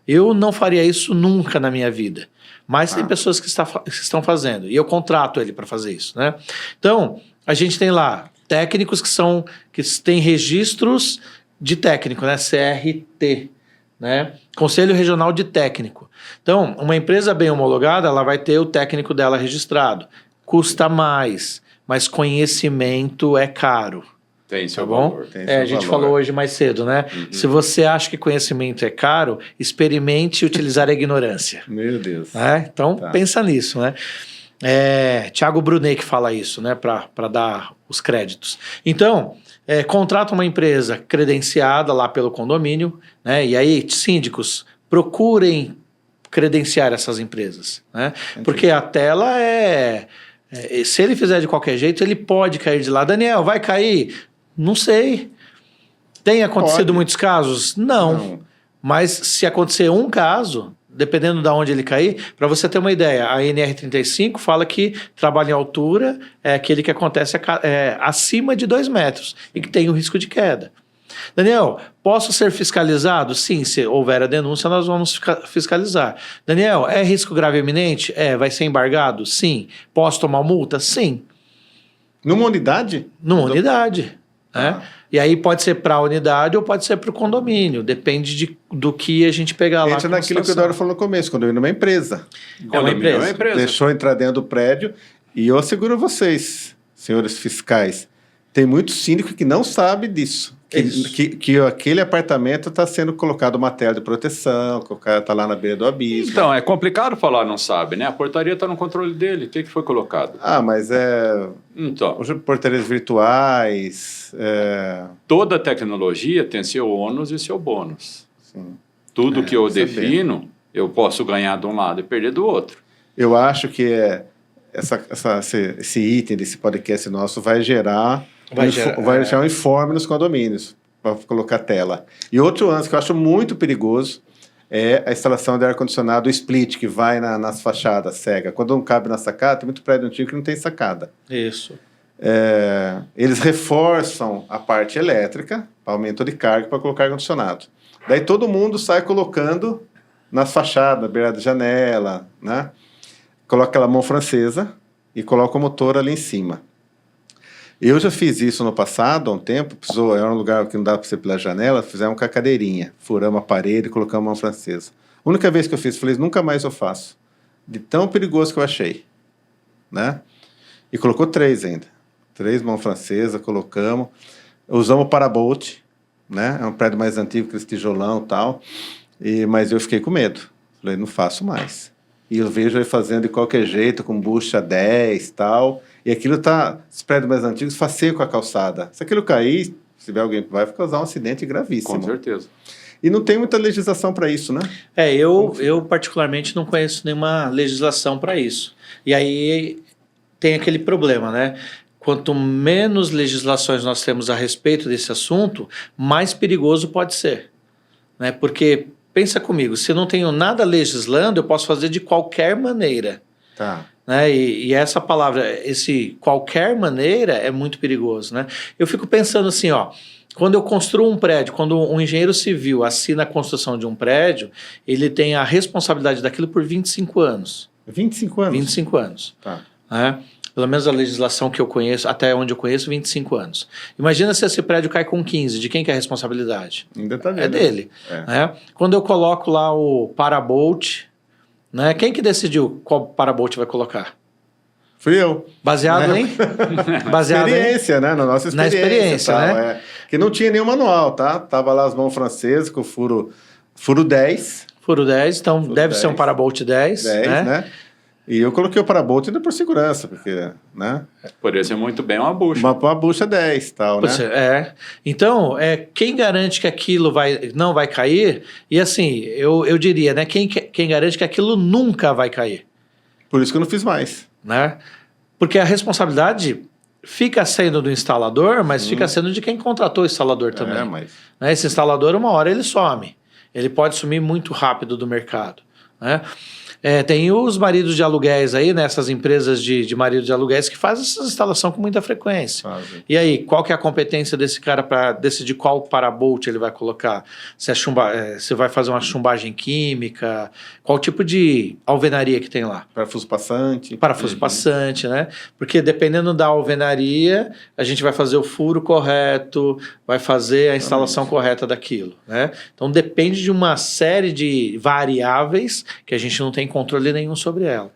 Eu não faria isso nunca na minha vida. Mas tem pessoas que estão fazendo. E eu contrato ele para fazer isso. Né? Então, a gente tem lá técnicos que têm registros de técnico, né? CRT. né? Conselho Regional de Técnico. Então, uma empresa bem homologada, ela vai ter o técnico dela registrado. Custa mais, mas conhecimento é caro. Tem seu bom? valor. Tem a gente falou hoje mais cedo, né? Se você acha que conhecimento é caro, experimente utilizar a ignorância. Meu Deus. Então, pensa nisso, né? Thiago Brunet que fala isso, né? Para dar os créditos. Então, contrata uma empresa credenciada lá pelo condomínio, né? E aí, síndicos, procurem credenciar essas empresas, né? Porque a tela se ele fizer de qualquer jeito, ele pode cair de lá. Daniel, vai cair? Não sei. Tem acontecido muitos casos? Não. Mas se acontecer um caso, dependendo de onde ele cair, para você ter uma ideia, a NR35 fala que trabalho em altura é aquele que acontece acima de 2 metros e que tem o risco de queda. Daniel, posso ser fiscalizado? Sim, se houver a denúncia, nós vamos fiscalizar. Daniel, é risco grave iminente? Vai ser embargado? Sim. Posso tomar multa? Sim. Numa unidade? Numa unidade. Né? E aí pode ser para a unidade ou pode ser para o condomínio. Depende do que a gente pegar lá. Entra naquilo que o Eduardo falou no começo, condomínio é uma empresa. É uma empresa. Deixou entrar dentro do prédio. E eu asseguro a vocês, senhores fiscais, tem muito síndico que não sabe disso. Que aquele apartamento está sendo colocado uma tela de proteção, que o cara está lá na beira do abismo. Então, é complicado falar não sabe, né? A portaria está no controle dele. O que foi colocado? Mas Então, hoje, portarias virtuais... Toda tecnologia tem seu ônus e seu bônus. Sim. Tudo que eu defino, eu posso ganhar de um lado e perder do outro. Eu acho que esse item desse podcast nosso vai gerar um informe nos condomínios para colocar tela. E outro lance que eu acho muito perigoso é a instalação de ar-condicionado split, que vai nas fachadas cega. Quando não cabe na sacada, tem muito prédio antigo que não tem sacada. Isso. Eles reforçam a parte elétrica, aumento de carga para colocar ar-condicionado. Daí todo mundo sai colocando nas fachadas, na beira da janela, né? Coloca aquela mão francesa e coloca o motor ali em cima. Eu já fiz isso no passado, há um tempo, era um lugar que não dava para ser pela janela, fizemos com a cadeirinha, furamos a parede e colocamos a mão francesa. A única vez que eu fiz, falei, nunca mais eu faço. De tão perigoso que eu achei. Né? E colocou 3 ainda. 3 mãos francesas, colocamos. Usamos o Parabolt, né? É um prédio mais antigo, aquele tijolão e tal. Mas eu fiquei com medo. Falei, não faço mais. E eu vejo ele fazendo de qualquer jeito, com bucha 10 e tal. E aquilo os prédios mais antigos faceiam com a calçada. Se aquilo cair, se tiver alguém que vai causar um acidente gravíssimo. Com certeza. E não tem muita legislação para isso, né? Eu particularmente não conheço nenhuma legislação para isso. E aí tem aquele problema, né? Quanto menos legislações nós temos a respeito desse assunto, mais perigoso pode ser. Né? Porque, pensa comigo, se eu não tenho nada legislando, eu posso fazer de qualquer maneira. Tá. Né? E essa palavra, esse qualquer maneira, é muito perigoso. Né? Eu fico pensando assim, quando eu construo um prédio, quando um engenheiro civil assina a construção de um prédio, ele tem a responsabilidade daquilo por 25 anos. 25 anos? 25 anos. Tá. Né? Pelo menos a legislação que eu conheço, até onde eu conheço, 25 anos. Imagina se esse prédio cai com 15, de quem que é a responsabilidade? Ainda tá vendo. É dele. Né? Quando eu coloco lá o Parabolt, né? Quem que decidiu qual Parabolt vai colocar? Fui eu. Baseado em? Baseado experiência, né? Na nossa experiência. Na experiência, tal, né? Que não tinha nenhum manual, tá? Tava lá as mãos francesas com o furo 10. Furo 10, então furo deve 10. ser um Parabolt 10, né? E eu coloquei o Parabolt ainda por segurança, porque, né? Poderia ser muito bem uma bucha. Uma bucha 10 e tal, né? Então, quem garante que aquilo não vai cair? E assim, eu diria, né? Quem garante que aquilo nunca vai cair? Por isso que eu não fiz mais. Né? Porque a responsabilidade fica sendo do instalador, mas fica sendo de quem contratou o instalador também. Né? Esse instalador, uma hora ele some. Ele pode sumir muito rápido do mercado. Né? Tem os maridos de aluguéis aí, né? Essas empresas de marido de aluguéis que fazem essa instalação com muita frequência. E aí, qual que é a competência desse cara para decidir qual parabolt ele vai colocar? Se vai fazer uma chumbagem química, qual tipo de alvenaria que tem lá? Parafuso passante. Parafuso passante, né? Porque dependendo da alvenaria, a gente vai fazer o furo correto, vai fazer a instalação correta daquilo, né? Então depende de uma série de variáveis que a gente não tem controle nenhum sobre ela.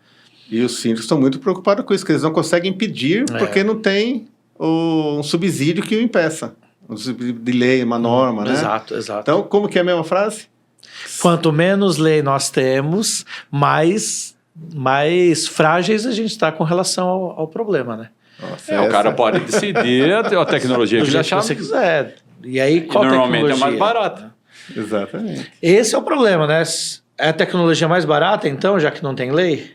E os síndicos estão muito preocupados com isso, que eles não conseguem pedir porque não tem um subsídio que o impeça. Um subsídio de lei, uma norma, né? Exato. Então, como que é a mesma frase? Quanto menos lei nós temos, mais frágeis a gente está com relação ao problema, né? Nossa, o cara pode decidir a tecnologia que ele achar. Se você quiser. E aí, qual normalmente tecnologia? é mais barata. Exatamente. Esse é o problema, né? É a tecnologia mais barata, então, já que não tem lei?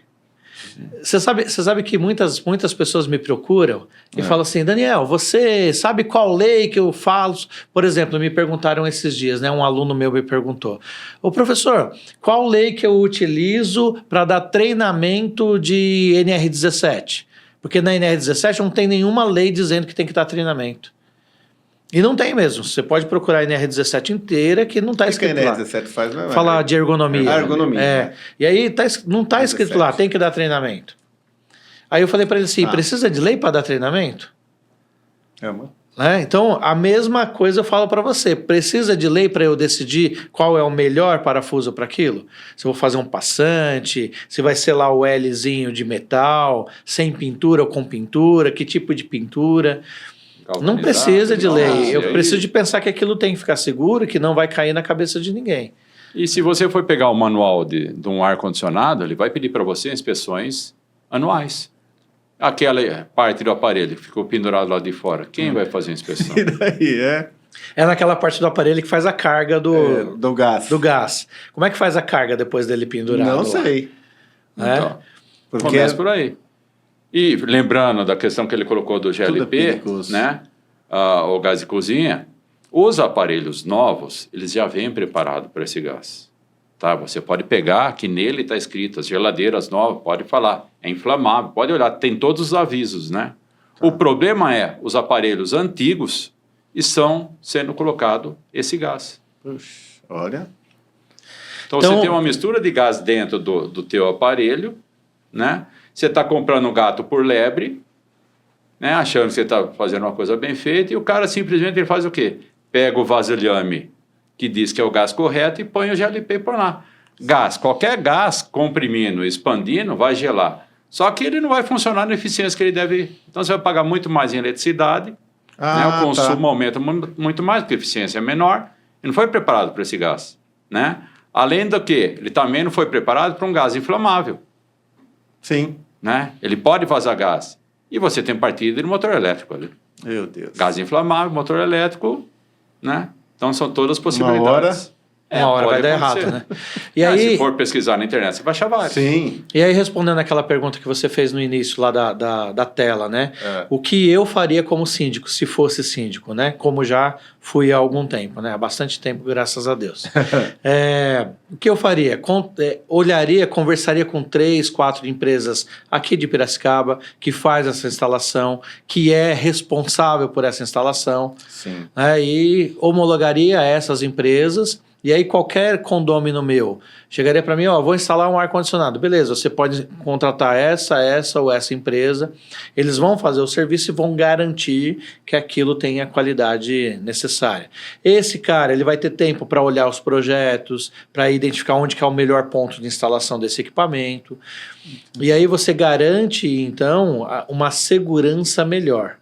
Você sabe que muitas pessoas me procuram e falam assim, Daniel, você sabe qual lei que eu falo? Por exemplo, me perguntaram esses dias, né? Um aluno meu me perguntou, ô professor, qual lei que eu utilizo para dar treinamento de NR17? Porque na NR17 não tem nenhuma lei dizendo que tem que dar treinamento. E não tem mesmo. Você pode procurar a NR17 inteira que não está escrito lá. O que a NR17 faz mesmo? Falar de ergonomia. Ergonomia. Né? E aí não está escrito lá, tem que dar treinamento. Aí eu falei para ele assim, precisa de lei para dar treinamento? Então, a mesma coisa eu falo para você. Precisa de lei para eu decidir qual é o melhor parafuso para aquilo? Se eu vou fazer um passante, se vai ser lá o Lzinho de metal, sem pintura ou com pintura, que tipo de pintura. Não precisa de lei. Eu preciso de pensar que aquilo tem que ficar seguro, que não vai cair na cabeça de ninguém. E se você for pegar o manual de um ar-condicionado, ele vai pedir para você inspeções anuais. Aquela parte do aparelho que ficou pendurado lá de fora, quem vai fazer a inspeção? E daí, É naquela parte do aparelho que faz a carga do gás. Como é que faz a carga depois dele pendurado? Não sei. Então, começa por aí. E lembrando da questão que ele colocou do GLP, né? O gás de cozinha, os aparelhos novos, eles já vêm preparados para esse gás. Tá? Você pode pegar, que nele está escrito, as geladeiras novas, pode falar, é inflamável, pode olhar, tem todos os avisos, né? Tá. O problema é, os aparelhos antigos estão sendo colocado esse gás. Puxa, olha. Então você tem uma mistura de gás dentro do teu aparelho, né? Você está comprando um gato por lebre, né? Achando que você está fazendo uma coisa bem feita, e o cara simplesmente ele faz o quê? Pega o vasilhame, que diz que é o gás correto, e põe o GLP por lá. Gás, qualquer gás comprimindo, expandindo, vai gelar. Só que ele não vai funcionar na eficiência que ele deve. Então você vai pagar muito mais em eletricidade, né? O consumo aumenta muito mais, porque a eficiência é menor, e não foi preparado para esse gás, né? Além do que, ele também não foi preparado para um gás inflamável. Sim. Né? Ele pode vazar gás. E você tem partida de motor elétrico ali. Meu Deus. Gás inflamável, motor elétrico, né? Então são todas as possibilidades. Uma hora vai dar errado, né? E aí, se for pesquisar na internet, você vai achar vários. Sim. E aí, respondendo aquela pergunta que você fez no início lá da tela, né? O que eu faria como síndico, se fosse síndico, né? Como já fui há algum tempo, né? Há bastante tempo, graças a Deus. O que eu faria? Olharia, conversaria com 3, 4 empresas aqui de Piracicaba que faz essa instalação, que é responsável por essa instalação. Sim. E homologaria essas empresas. E aí qualquer condômino meu chegaria para mim, vou instalar um ar-condicionado. Beleza, você pode contratar essa ou essa empresa. Eles vão fazer o serviço e vão garantir que aquilo tenha a qualidade necessária. Esse cara, ele vai ter tempo para olhar os projetos, para identificar onde que é o melhor ponto de instalação desse equipamento. E aí você garante, então, uma segurança melhor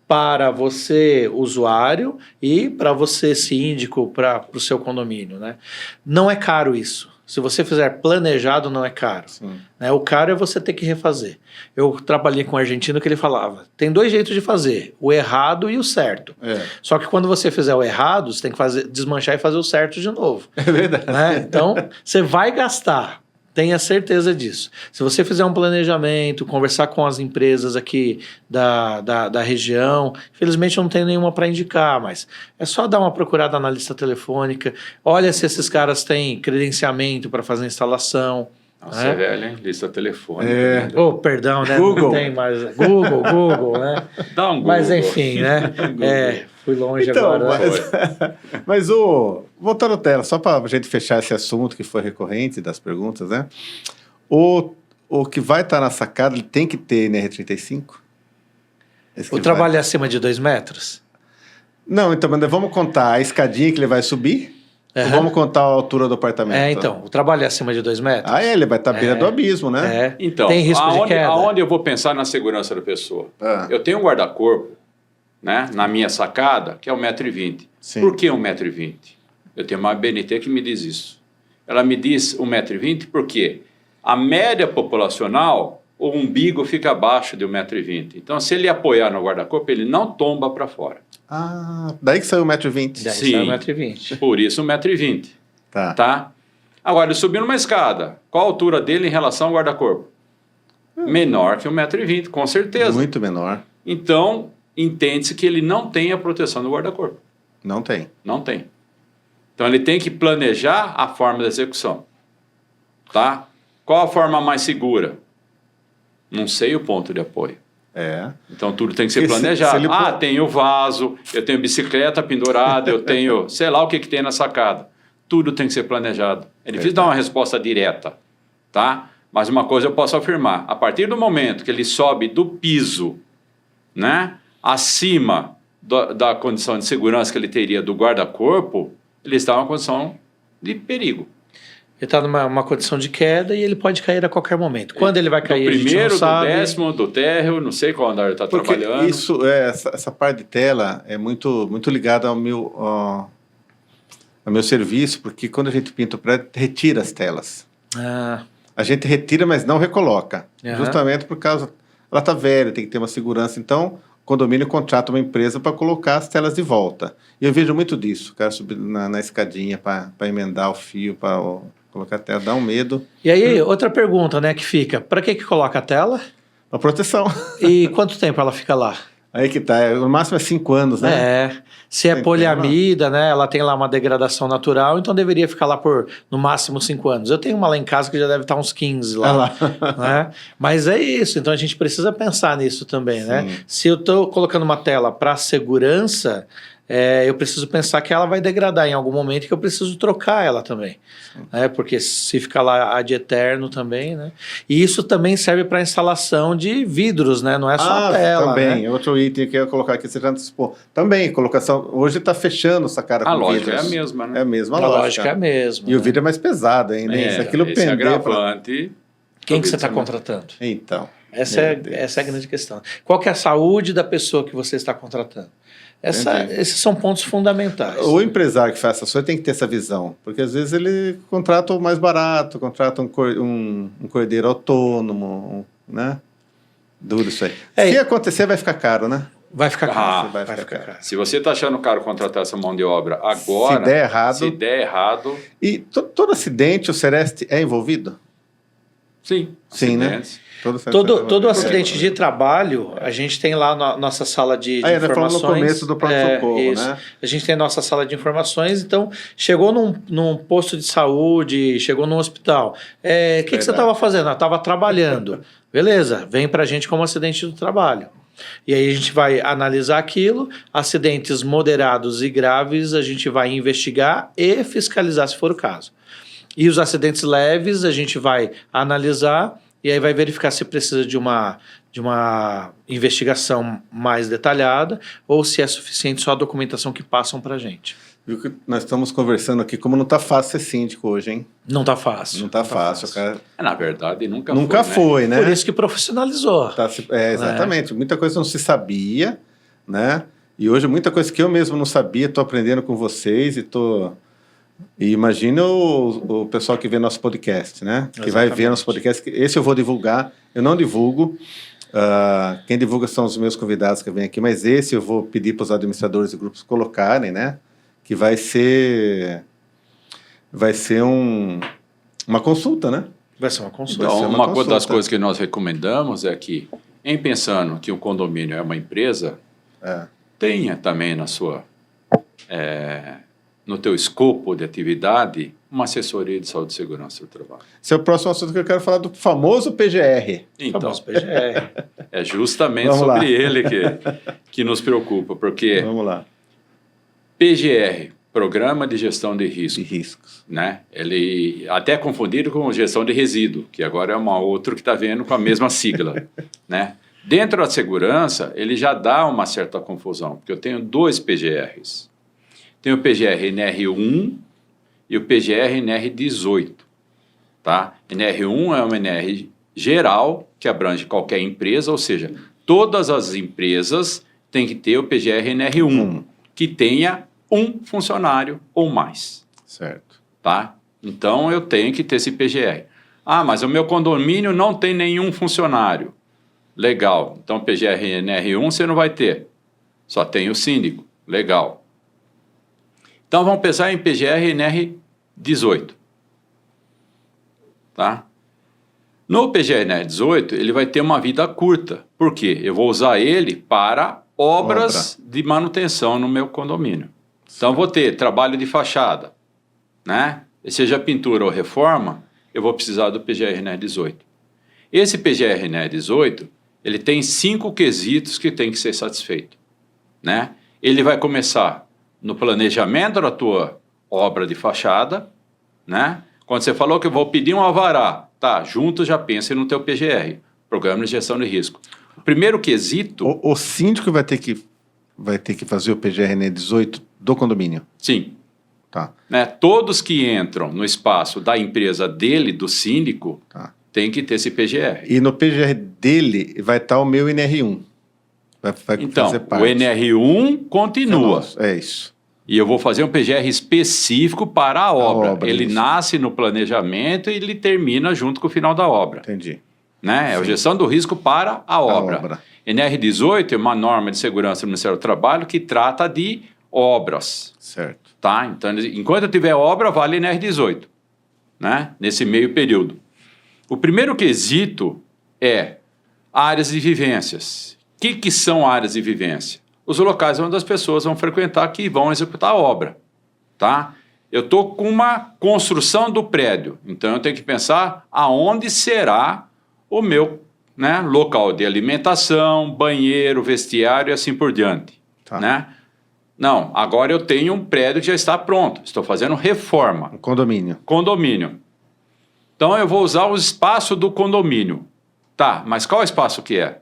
para você, usuário, e para você, síndico, para o seu condomínio, né? Não é caro isso. Se você fizer planejado, não é caro. Né? O caro é você ter que refazer. Eu trabalhei com um argentino que ele falava, tem 2 jeitos de fazer, o errado e o certo. Só que quando você fizer o errado, você tem que desmanchar e fazer o certo de novo. É verdade. Né? Então, você vai gastar. Tenha certeza disso. Se você fizer um planejamento, conversar com as empresas aqui da região, infelizmente eu não tenho nenhuma para indicar, mas é só dar uma procurada na lista telefônica, olha se esses caras têm credenciamento para fazer a instalação. A CVL, hein? Lista telefônica. É. Oh, perdão, né? Google. Não tem mais. Google, né? Dá um Google. Mas enfim, né? Fui longe Então, agora. mas voltando à tela, só para a gente fechar esse assunto que foi recorrente das perguntas, né? O que vai estar na sacada, ele tem que ter NR35? O trabalho é acima de 2 metros? Não, então, mas vamos contar a escadinha que ele vai subir? Ou vamos contar a altura do apartamento? Então, o trabalho é acima de 2 metros? Ele vai estar à beira do abismo, né? Então, tem risco de queda? Aonde eu vou pensar na segurança da pessoa? Eu tenho um guarda-corpo, né, na minha sacada, que é 1,20 m. Por que 1,20 m? Eu tenho uma ABNT que me diz isso. Ela me diz 1,20 m porque a média populacional, o umbigo fica abaixo de 1,20 m. Então, se ele apoiar no guarda-corpo, ele não tomba para fora. Daí que saiu 1,20 m. Daí saiu 1,20 m. Por isso 1,20 m. Tá? Agora, ele subiu numa escada. Qual a altura dele em relação ao guarda-corpo? Menor que 1,20 m, com certeza. Muito menor. Então, entende-se que ele não tem a proteção do guarda-corpo. Não tem. Não tem. Então, ele tem que planejar a forma de execução. Tá? Qual a forma mais segura? Não sei o ponto de apoio. Então, tudo tem que ser planejado. Tem o vaso, eu tenho bicicleta pendurada, eu tenho, sei lá o que tem na sacada. Tudo tem que ser planejado. É difícil dar uma resposta direta, tá? Mas uma coisa eu posso afirmar. A partir do momento que ele sobe do piso, né, acima da condição de segurança que ele teria do guarda-corpo, ele está em uma condição de perigo. Ele está numa condição de queda e ele pode cair a qualquer momento. Quando ele vai cair, do primeiro, a gente não sabe. do 10º, do térreo, não sei qual andar ele está trabalhando. Essa parte de tela é muito, muito ligada ao meu serviço, porque quando a gente pinta o prédio, retira as telas. A gente retira, mas não recoloca. Justamente por causa... Ela está velha, tem que ter uma segurança. Então, o condomínio contrata uma empresa para colocar as telas de volta. E eu vejo muito disso. O cara subir na escadinha para emendar o fio, para colocar a tela, dá um medo. E aí, outra pergunta, né, que fica. Para que coloca a tela? Para proteção. E quanto tempo ela fica lá? Aí que tá, no máximo é 5 anos, né? Se é poliamida, né, ela tem lá uma degradação natural, então deveria ficar lá por, no máximo, 5 anos. Eu tenho uma lá em casa que já deve estar uns 15 lá. Né? Mas é isso, então a gente precisa pensar nisso também, né? Se eu estou colocando uma tela para segurança, eu preciso pensar que ela vai degradar em algum momento e que eu preciso trocar ela também. Né? Porque se ficar lá ad eterno também, né? E isso também serve para instalação de vidros, né? Não é só a tela. Também, né? Outro item que eu ia colocar aqui, você já antecipou. Também, colocação, hoje está fechando essa cara com vidros. A lógica é a mesma, né? É a mesma lógica. A lógica é a mesma. E o vidro é mais pesado ainda, hein? Se aquilo esse pender... agravante... Quem que você está contratando? Então... Essa é a grande questão. Qual que é a saúde da pessoa que você está contratando? Esses são pontos fundamentais. O empresário que faz essa coisa tem que ter essa visão, porque às vezes ele contrata o mais barato, contrata um cordeiro autônomo, né? Duro isso aí. Se acontecer, vai ficar caro, né? Vai ficar caro. Vai ficar caro. Se você está achando caro contratar essa mão de obra agora... Se der errado... E todo acidente, o Sereste é envolvido? Sim. Sim, né? Todo acidente de trabalho, a gente tem lá na nossa sala de informações. No começo do pronto-socorro, né? A gente tem nossa sala de informações, então chegou num posto de saúde, chegou num hospital. O que você estava fazendo? Eu estava trabalhando. Beleza, vem para a gente como acidente do trabalho. E aí a gente vai analisar aquilo, acidentes moderados e graves, a gente vai investigar e fiscalizar se for o caso. E os acidentes leves, a gente vai analisar e aí vai verificar se precisa de uma investigação mais detalhada ou se é suficiente só a documentação que passam para a gente. Viu que nós estamos conversando aqui, como não está fácil ser síndico hoje, hein? Não está fácil. Não está fácil. Cara... Na verdade, nunca foi, né? Por isso que profissionalizou. Exatamente. Muita coisa não se sabia, né? E hoje muita coisa que eu mesmo não sabia, estou aprendendo com vocês E imagina o pessoal que vê nosso podcast, né? Que vai ver nosso podcast. Esse eu vou divulgar, eu não divulgo. Quem divulga são os meus convidados que vêm aqui, mas esse eu vou pedir para os administradores e grupos colocarem, né? Que vai ser uma consulta, né? Vai ser uma consulta. Então, uma das coisas que nós recomendamos é que, em pensando que o condomínio é uma empresa, tenha também na sua no teu escopo de atividade uma assessoria de saúde e segurança do trabalho. Esse é o próximo assunto que eu quero falar, do famoso PGR. Então, Famoso PGR. é justamente Vamos lá. sobre ele que nos preocupa, porque Vamos lá. PGR, Programa de Gestão de Risco, De riscos. né? Ele até é confundido com gestão de resíduo, que agora é uma outra que está vendo com a mesma sigla, né? Dentro da segurança, ele já dá uma certa confusão, porque eu tenho 2 PGRs. Tenho o PGR NR1 e o PGR NR18, tá? NR1 é uma NR geral, que abrange qualquer empresa, ou seja, todas as empresas têm que ter o PGR NR1, que tenha um funcionário ou mais. Certo. Tá? Então, eu tenho que ter esse PGR. Ah, mas o meu condomínio não tem nenhum funcionário. Legal. Então, PGR NR1 você não vai ter. Só tem o síndico. Legal. Então, vamos pensar em PGR NR18. Tá? No PGR NR18, ele vai ter uma vida curta. Por quê? Eu vou usar ele para obras de manutenção no meu condomínio. Então, vou ter trabalho de fachada, né? Seja pintura ou reforma, eu vou precisar do PGR NR18. Esse PGR NR18, ele tem 5 quesitos que tem que ser satisfeito, né? Ele vai começar no planejamento da tua obra de fachada, né? Quando você falou que eu vou pedir um alvará, tá, junto já pense no teu PGR, Programa de Gestão de Risco. O primeiro quesito... O síndico vai ter que fazer o PGR NR18 do condomínio? Sim. Tá. Né? Todos que entram no espaço da empresa dele, do síndico, tem que ter esse PGR. E no PGR dele vai estar o meu NR1. Vai então, fazer parte. O NR1 continua. É isso. E eu vou fazer um PGR específico para a obra. Ele isso. nasce no planejamento e ele termina junto com o final da obra. Entendi. Né? É a gestão do risco para a obra. NR18 é uma norma de segurança do Ministério do Trabalho que trata de obras. Certo. Tá? Então, enquanto eu tiver obra, vale NR18, né? Nesse meio período. O primeiro quesito é áreas de vivências. O que são áreas de vivência? Os locais onde as pessoas vão frequentar que vão executar a obra. Tá? Eu estou com uma construção do prédio, então eu tenho que pensar aonde será o meu, né, local de alimentação, banheiro, vestiário e assim por diante. Tá. Né? Não, agora eu tenho um prédio que já está pronto, estou fazendo reforma. Um condomínio. Condomínio. Então eu vou usar o espaço do condomínio. Tá, mas qual espaço que é?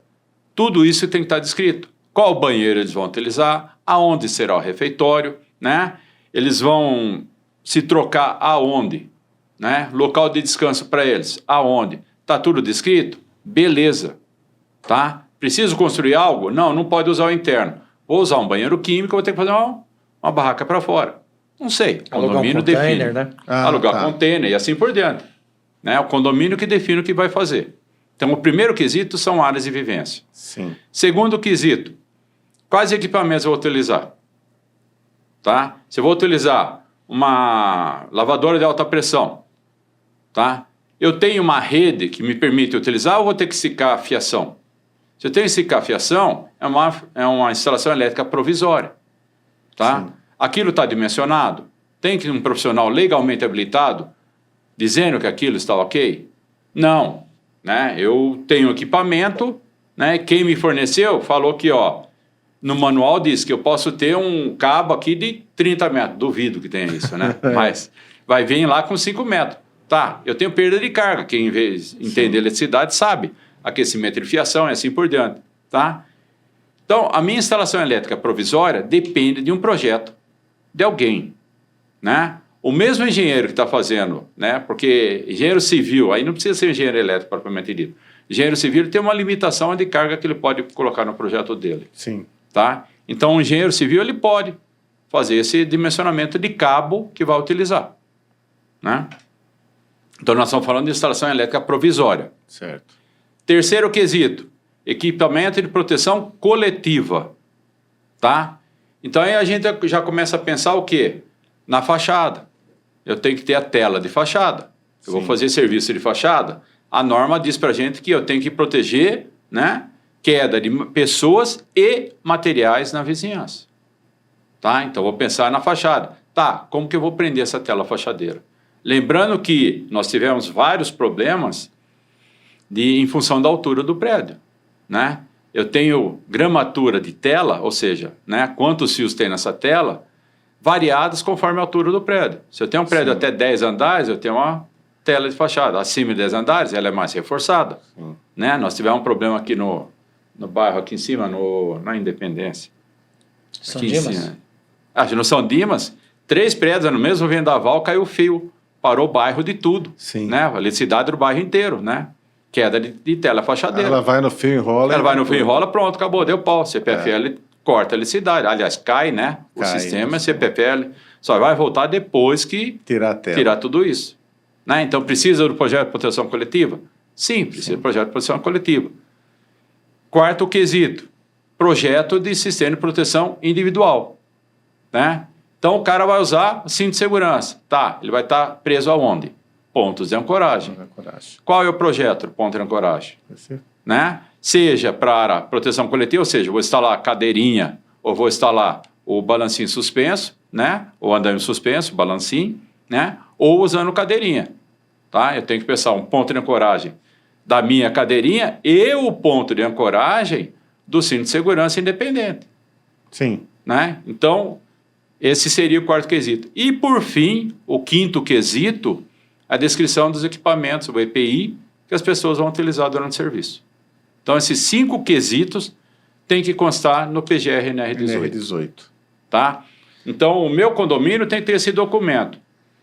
Tudo isso tem que estar descrito. Qual banheiro eles vão utilizar, aonde será o refeitório, né? Eles vão se trocar aonde, né? Local de descanso para eles, aonde? Tá tudo descrito? Beleza, tá? Preciso construir algo? Não pode usar o interno. Vou usar um banheiro químico, vou ter que fazer uma barraca para fora. Não sei, o condomínio define. Né? Alugar container e assim por diante. Né? O condomínio que define o que vai fazer. Então, o primeiro quesito são áreas de vivência. Sim. Segundo quesito, quais equipamentos eu vou utilizar? Tá? Se eu vou utilizar uma lavadora de alta pressão, tá? Eu tenho uma rede que me permite utilizar ou vou ter que esticar a fiação? Se eu tenho que esticar a fiação, é uma instalação elétrica provisória. Tá? Sim. Aquilo está dimensionado? Tem que um profissional legalmente habilitado dizendo que aquilo está ok? Não. Né? Eu tenho equipamento, né? Quem me forneceu falou que no manual diz que eu posso ter um cabo aqui de 30 metros. Duvido que tenha isso, né? Mas vai vir lá com 5 metros. Tá, eu tenho perda de carga. Quem entende eletricidade sabe. Aquecimento de fiação e assim por diante. Tá? Então, a minha instalação elétrica provisória depende de um projeto de alguém. Né? O mesmo engenheiro que está fazendo, né? Porque engenheiro civil, aí não precisa ser engenheiro elétrico propriamente dito. Engenheiro civil tem uma limitação de carga que ele pode colocar no projeto dele. Sim. Tá? Então, o engenheiro civil ele pode fazer esse dimensionamento de cabo que vai utilizar. Né? Então, nós estamos falando de instalação elétrica provisória. Certo. Terceiro quesito, equipamento de proteção coletiva. Tá? Então, aí a gente já começa a pensar o quê? Na fachada. Eu tenho que ter a tela de fachada. Eu vou fazer serviço de fachada. A norma diz para a gente que eu tenho que proteger, né, queda de pessoas e materiais na vizinhança. Tá? Então, vou pensar na fachada. Tá, como que eu vou prender essa tela fachadeira? Lembrando que nós tivemos vários problemas em função da altura do prédio, né? Eu tenho gramatura de tela, ou seja, né, quantos fios tem nessa tela, variadas conforme a altura do prédio. Se eu tenho um prédio até 10 andares, eu tenho uma tela de fachada. Acima de 10 andares, ela é mais reforçada. Né? Nós tivemos um problema aqui no bairro, aqui em cima, na Independência. São Dimas? No São Dimas, 3 prédios no mesmo vendaval, caiu o fio. Parou o bairro de tudo. Sim. Né? A eletricidade do bairro inteiro, né? Queda de tela fachadeira. Ela vai no fio, enrola. Ela vai no fio, enrola, pronto, acabou, deu pau. CPFL corta a eletricidade. Aliás, cai, né? O sistema é CPFL. Só vai voltar depois que tirar tudo isso. Né? Então, precisa do projeto de proteção coletiva? Sim, precisa do projeto de proteção coletiva. Quarto quesito, projeto de sistema de proteção individual. Né? Então, o cara vai usar cinto de segurança. Tá, ele vai estar preso aonde? Pontos de ancoragem. Qual é o projeto do ponto de ancoragem? Né? Seja para proteção coletiva, ou seja, vou instalar cadeirinha, ou vou instalar o balancinho suspenso, né? Ou andaime suspenso, balancinho, né? Ou usando cadeirinha. Tá? Eu tenho que pensar um ponto de ancoragem da minha cadeirinha e o ponto de ancoragem do cinto de segurança independente. Sim. Né? Então, esse seria o quarto quesito. E, por fim, o quinto quesito, a descrição dos equipamentos, o EPI, que as pessoas vão utilizar durante o serviço. Então, esses 5 quesitos têm que constar no PGR-NR18. NR18. Tá? Então, o meu condomínio tem que ter esse documento.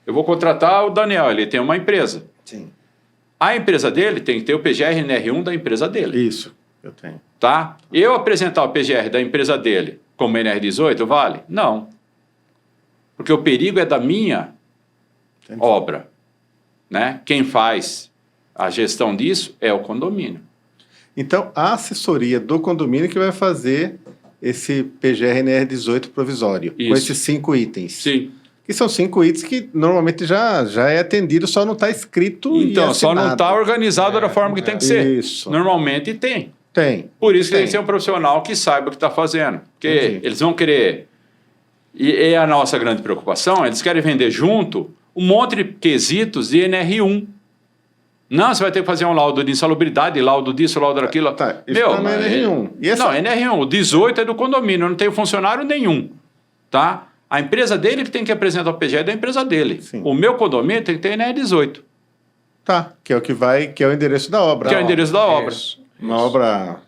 Eu vou contratar o Daniel, ele tem uma empresa. Sim. A empresa dele tem que ter o PGR-NR1 da empresa dele. Isso, eu tenho. Tá? Eu apresentar o PGR da empresa dele como NR18, vale? Não. Porque o perigo é da minha obra. Né? Quem faz a gestão disso é o condomínio. Então, a assessoria do condomínio que vai fazer esse PGR-NR18 provisório, Isso. com esses 5 itens. Sim. Que são 5 itens que normalmente já é atendido, só não está escrito então, só não está organizado da forma que tem que ser. Isso. Normalmente tem. Tem. Por isso tem que ser um profissional que saiba o que está fazendo. Porque eles vão querer... E é a nossa grande preocupação, eles querem vender junto um monte de quesitos de NR1. Não, você vai ter que fazer um laudo de insalubridade, laudo disso, laudo daquilo. Tá, isso não é NR1. E essa... Não, NR1. O 18 é do condomínio, não tem funcionário nenhum. Tá? A empresa dele que tem que apresentar o PGR da empresa dele. Sim. O meu condomínio tem que ter NR18. Tá, que é o que é o endereço da obra. Que é o endereço da obra. Uma obra...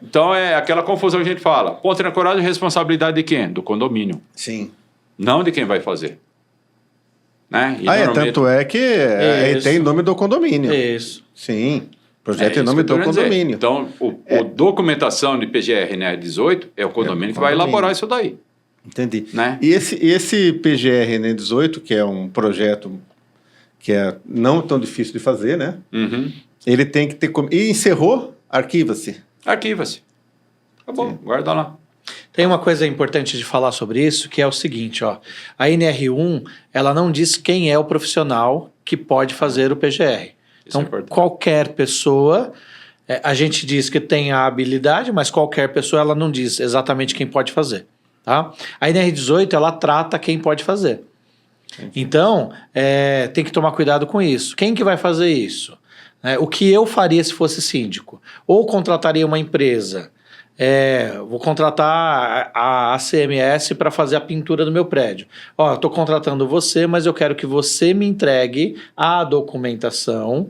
Então é aquela confusão que a gente fala. Ponto de ancoragem é responsabilidade de quem? Do condomínio. Sim. Não de quem vai fazer. Né? E tanto é que tem nome do condomínio. Isso. Sim, projeto em nome do condomínio. Então, a documentação de PGR-NR18 é o condomínio que vai elaborar isso daí. Entendi. Né? E esse PGR-NR18, que é um projeto que é não tão difícil de fazer, né? Uhum. Ele tem que ter... E encerrou, arquiva-se. Arquiva-se. Acabou, guarda lá. Tem uma coisa importante de falar sobre isso, que é o seguinte, ó. A NR1, ela não diz quem é o profissional que pode fazer o PGR. Então, qualquer pessoa, a gente diz que tem a habilidade, mas qualquer pessoa, ela não diz exatamente quem pode fazer, tá? A NR18, ela trata quem pode fazer. Então, tem que tomar cuidado com isso. Quem que vai fazer isso? O que eu faria se fosse síndico? Ou contrataria uma empresa... vou contratar a ACMS para fazer a pintura do meu prédio. Ó, eu estou contratando você, mas eu quero que você me entregue a documentação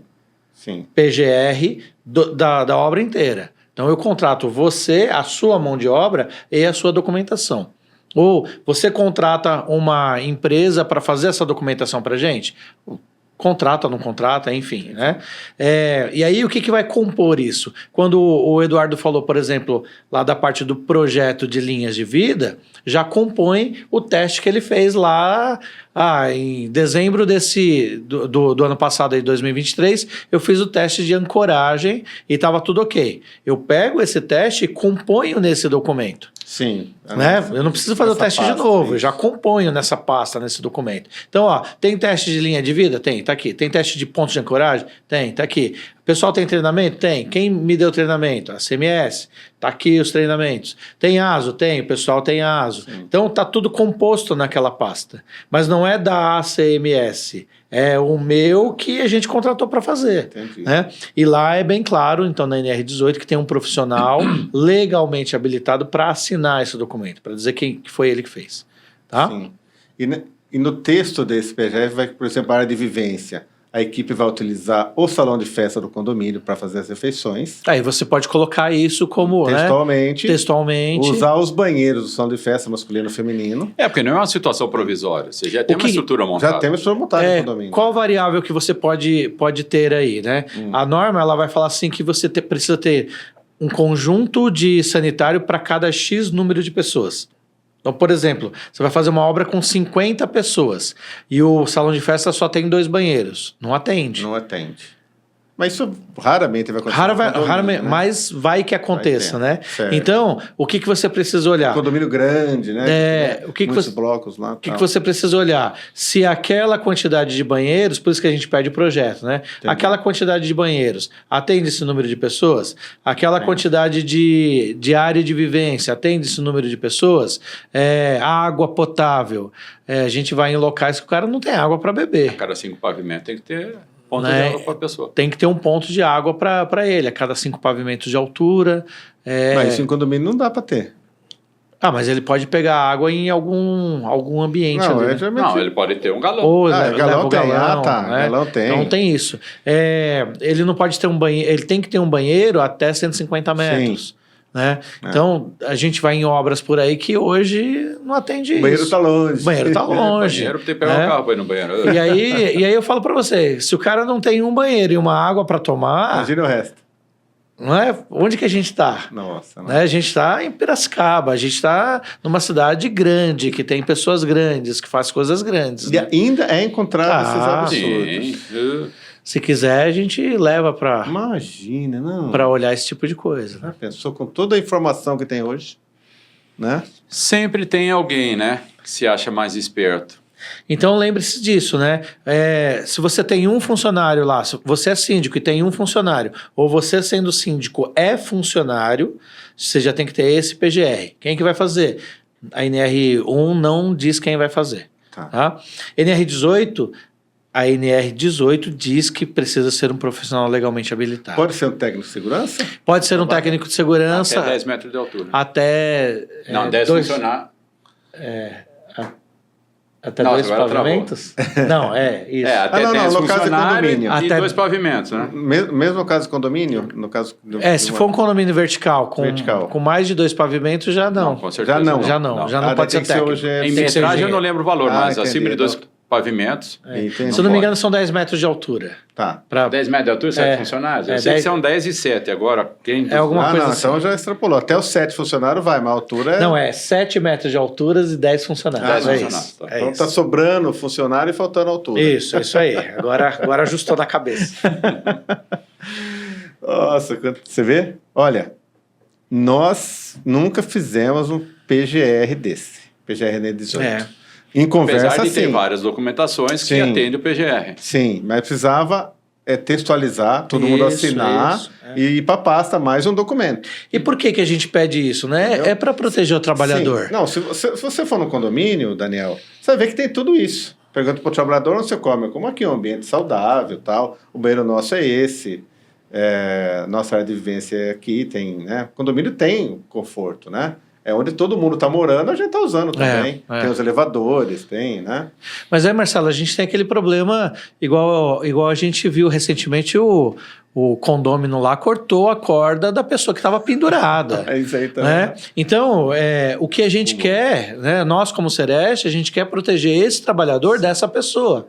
PGR da obra inteira. Então eu contrato você, a sua mão de obra e a sua documentação. Ou você contrata uma empresa para fazer essa documentação para a gente? Contrata, não contrata, enfim, né? E aí, o que vai compor isso? Quando o Eduardo falou, por exemplo, lá da parte do projeto de linhas de vida, já compõe o teste que ele fez lá em dezembro do ano passado, aí, 2023, eu fiz o teste de ancoragem e estava tudo ok. Eu pego esse teste e componho nesse documento. Sim. Né? Eu não preciso fazer o teste de novo, eu já componho nessa pasta, nesse documento. Então, ó, tem teste de linha de vida? Tem, tá aqui. Tem teste de pontos de ancoragem? Tem, tá aqui. Pessoal tem treinamento? Tem. Quem me deu treinamento? A CMS. Tá aqui os treinamentos. Tem ASO? Tem. O pessoal tem ASO. Sim. Então tá tudo composto naquela pasta. Mas não é da ACMS. É o meu que a gente contratou para fazer. Né? E lá é bem claro, então, na NR18, que tem um profissional legalmente habilitado para assinar esse documento, para dizer que foi ele que fez. Tá? Sim. E no texto desse PGF vai, por exemplo, a área de vivência. A equipe vai utilizar o salão de festa do condomínio para fazer as refeições. Aí você pode colocar isso como... Textualmente. Né? Textualmente. Usar os banheiros do salão de festa masculino e feminino. Porque não é uma situação provisória. Você já tem uma estrutura montada. Já tem uma estrutura montada no condomínio. Qual variável que você pode ter aí, né? A norma, ela vai falar assim que você precisa ter um conjunto de sanitário para cada X número de pessoas. Então, por exemplo, você vai fazer uma obra com 50 pessoas e o salão de festa só tem 2 banheiros. Não atende. Não atende. Mas isso raramente vai acontecer. Raramente, né? Mas vai que aconteça, né? Certo. Então, o que você precisa olhar? Condomínio grande, né? Muitos blocos lá. O que você precisa olhar? Se aquela quantidade de banheiros, por isso que a gente pede o projeto, né? Entendi. Aquela quantidade de banheiros atende esse número de pessoas? Aquela quantidade de área de vivência atende esse número de pessoas? Água potável. A gente vai em locais que o cara não tem água para beber. A cada 5 pavimentos tem que ter... ponto de água para a pessoa. Tem que ter um ponto de água para ele, a cada 5 pavimentos de altura. Mas isso em condomínio não dá para ter. Mas ele pode pegar água em algum ambiente. Não, ali, não, ele pode ter um galão. Ou galão tem. Galão tem. Então tem isso. Ele não pode ter um banheiro, ele tem que ter um banheiro até 150 metros. Sim. Né? Então, a gente vai em obras por aí que hoje não atende isso. O banheiro está longe. O banheiro está longe. Banheiro tem que pegar um carro para ir no banheiro. E aí eu falo para você, se o cara não tem um banheiro e uma água para tomar... Imagina o resto. Não é? Onde que a gente está? Nossa. Né? A gente está em Piracicaba, a gente está numa cidade grande, que tem pessoas grandes, que faz coisas grandes. E ainda é encontrado esses absurdos. Sim. Se quiser, a gente leva para... Imagina, não. Para olhar esse tipo de coisa. Já pensou com toda a informação que tem hoje? Né? Sempre tem alguém, né, que se acha mais esperto. Então lembre-se disso, né? Se você tem um funcionário lá, se você é síndico e tem um funcionário, ou você sendo síndico é funcionário, você já tem que ter esse PGR. Quem que vai fazer? A NR1 não diz quem vai fazer. Tá? NR18... A NR18 diz que precisa ser um profissional legalmente habilitado. Pode ser um técnico de segurança? Pode ser um técnico de segurança. Até 10 metros de altura. Até... Não, 10 funcionar. Até 2 pavimentos? Não, isso. Até 10 funcionários e 2 pavimentos, né? Mesmo no caso de condomínio? No caso se for um condomínio vertical com mais de 2 pavimentos, já não. Com certeza. Já não pode ser técnico. Em metragem eu não lembro o valor, mas acima de 2 pavimentos. Se eu não me engano, são 10 metros de altura. Tá. 10 metros de altura, 7 funcionários? Eu sei que são 10 e 7. Agora, quem... alguma coisa assim. Então já extrapolou. Até os 7 funcionários vai, mas a altura é... Não, 7 metros de altura e 10 funcionários. 10 funcionários. Tá. Então tá sobrando funcionário e faltando altura. Isso aí. Agora ajustou na cabeça. Nossa, você vê? Olha, nós nunca fizemos um PGR desse. PGR NR18. Em conversa, apesar de ter várias documentações que atendem o PGR. Sim, mas precisava textualizar, todo mundo assinar e ir para a pasta mais um documento. E por que a gente pede isso, né? É para proteger o trabalhador. Sim. Não, se você for no condomínio, Daniel, você vai ver que tem tudo isso. Pergunta para o trabalhador onde você come. Como aqui é um ambiente saudável, tal. O banheiro nosso é esse. Nossa área de vivência é aqui, tem, né? O condomínio tem conforto, né? É onde todo mundo está morando, a gente está usando também. Tem os elevadores, tem, né? Mas Marcelo, a gente tem aquele problema, igual a gente viu recentemente, o condômino lá cortou a corda da pessoa que estava pendurada. É isso aí também. Né? Então, o que a gente quer, né, nós como Sereste, a gente quer proteger esse trabalhador dessa pessoa.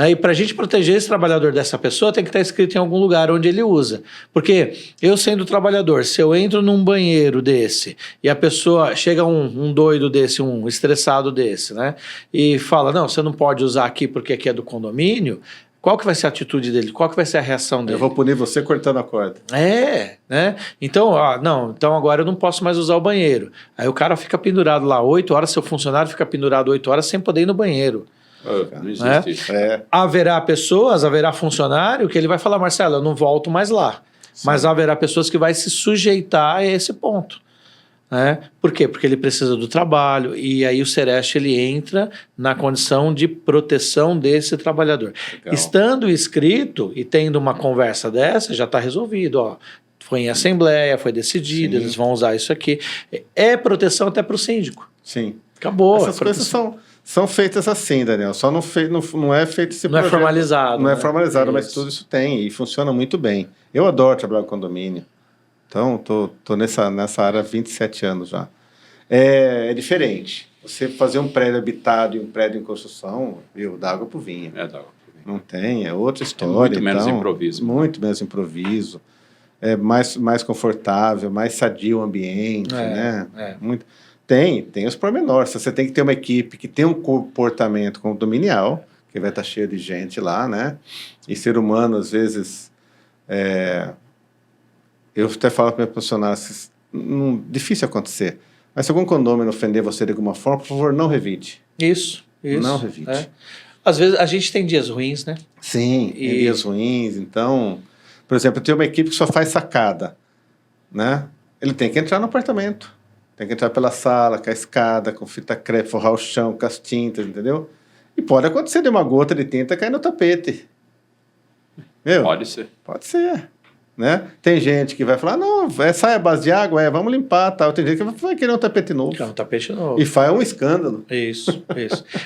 E para a gente proteger esse trabalhador dessa pessoa, tem que estar escrito em algum lugar onde ele usa. Porque eu sendo trabalhador, se eu entro num banheiro desse e a pessoa, chega um doido desse, um estressado desse, né? E fala, não, você não pode usar aqui porque aqui é do condomínio, qual que vai ser a atitude dele? Qual que vai ser a reação dele? Eu vou punir você cortando a corda. Né? Então, então agora eu não posso mais usar o banheiro. Aí o cara fica pendurado lá 8 horas, seu funcionário fica pendurado 8 horas sem poder ir no banheiro. Não existe isso. Haverá pessoas, haverá funcionário que ele vai falar, Marcelo, eu não volto mais lá. Sim. Mas haverá pessoas que vai se sujeitar a esse ponto. Né? Por quê? Porque ele precisa do trabalho e aí o Sereste ele entra na condição de proteção desse trabalhador. Legal. Estando escrito e tendo uma conversa dessa, já está resolvido. Ó, foi em assembleia, foi decidido, eles vão usar isso aqui. É proteção até para o síndico. Sim. Acabou. Essas coisas são feitas assim, Daniel. Só não é feito esse projeto. Não é formalizado. Não é formalizado, mas tudo isso tem e funciona muito bem. Eu adoro trabalhar com condomínio. Então, tô nessa área há 27 anos já. É diferente. Você fazer um prédio habitado e um prédio em construção, dá água pro vinho. Dá água pro vinho. Não tem, é outra história. Muito menos improviso. Muito menos improviso. É mais confortável, mais sadio o ambiente, né? Tem os pormenores. Você tem que ter uma equipe que tem um comportamento condominial, que vai estar cheio de gente lá, né? E ser humano, às vezes... Eu até falo para meus funcionários, difícil acontecer, mas se algum condomínio ofender você de alguma forma, por favor, não revide. Isso. Não revide. Às vezes a gente tem dias ruins, né? Sim, tem dias ruins. Então, por exemplo, eu tenho uma equipe que só faz sacada, né? Ele tem que entrar no apartamento, tem que entrar pela sala, com a escada, com fita crepe, forrar o chão, com as tintas, entendeu? E pode acontecer de uma gota de tinta cair no tapete. Pode ser. Pode ser. Né? Tem gente que vai falar, não, sai a base de água, vamos limpar, tal. Tem gente que vai querer um tapete novo. Um tapete novo. E faz um escândalo. Isso.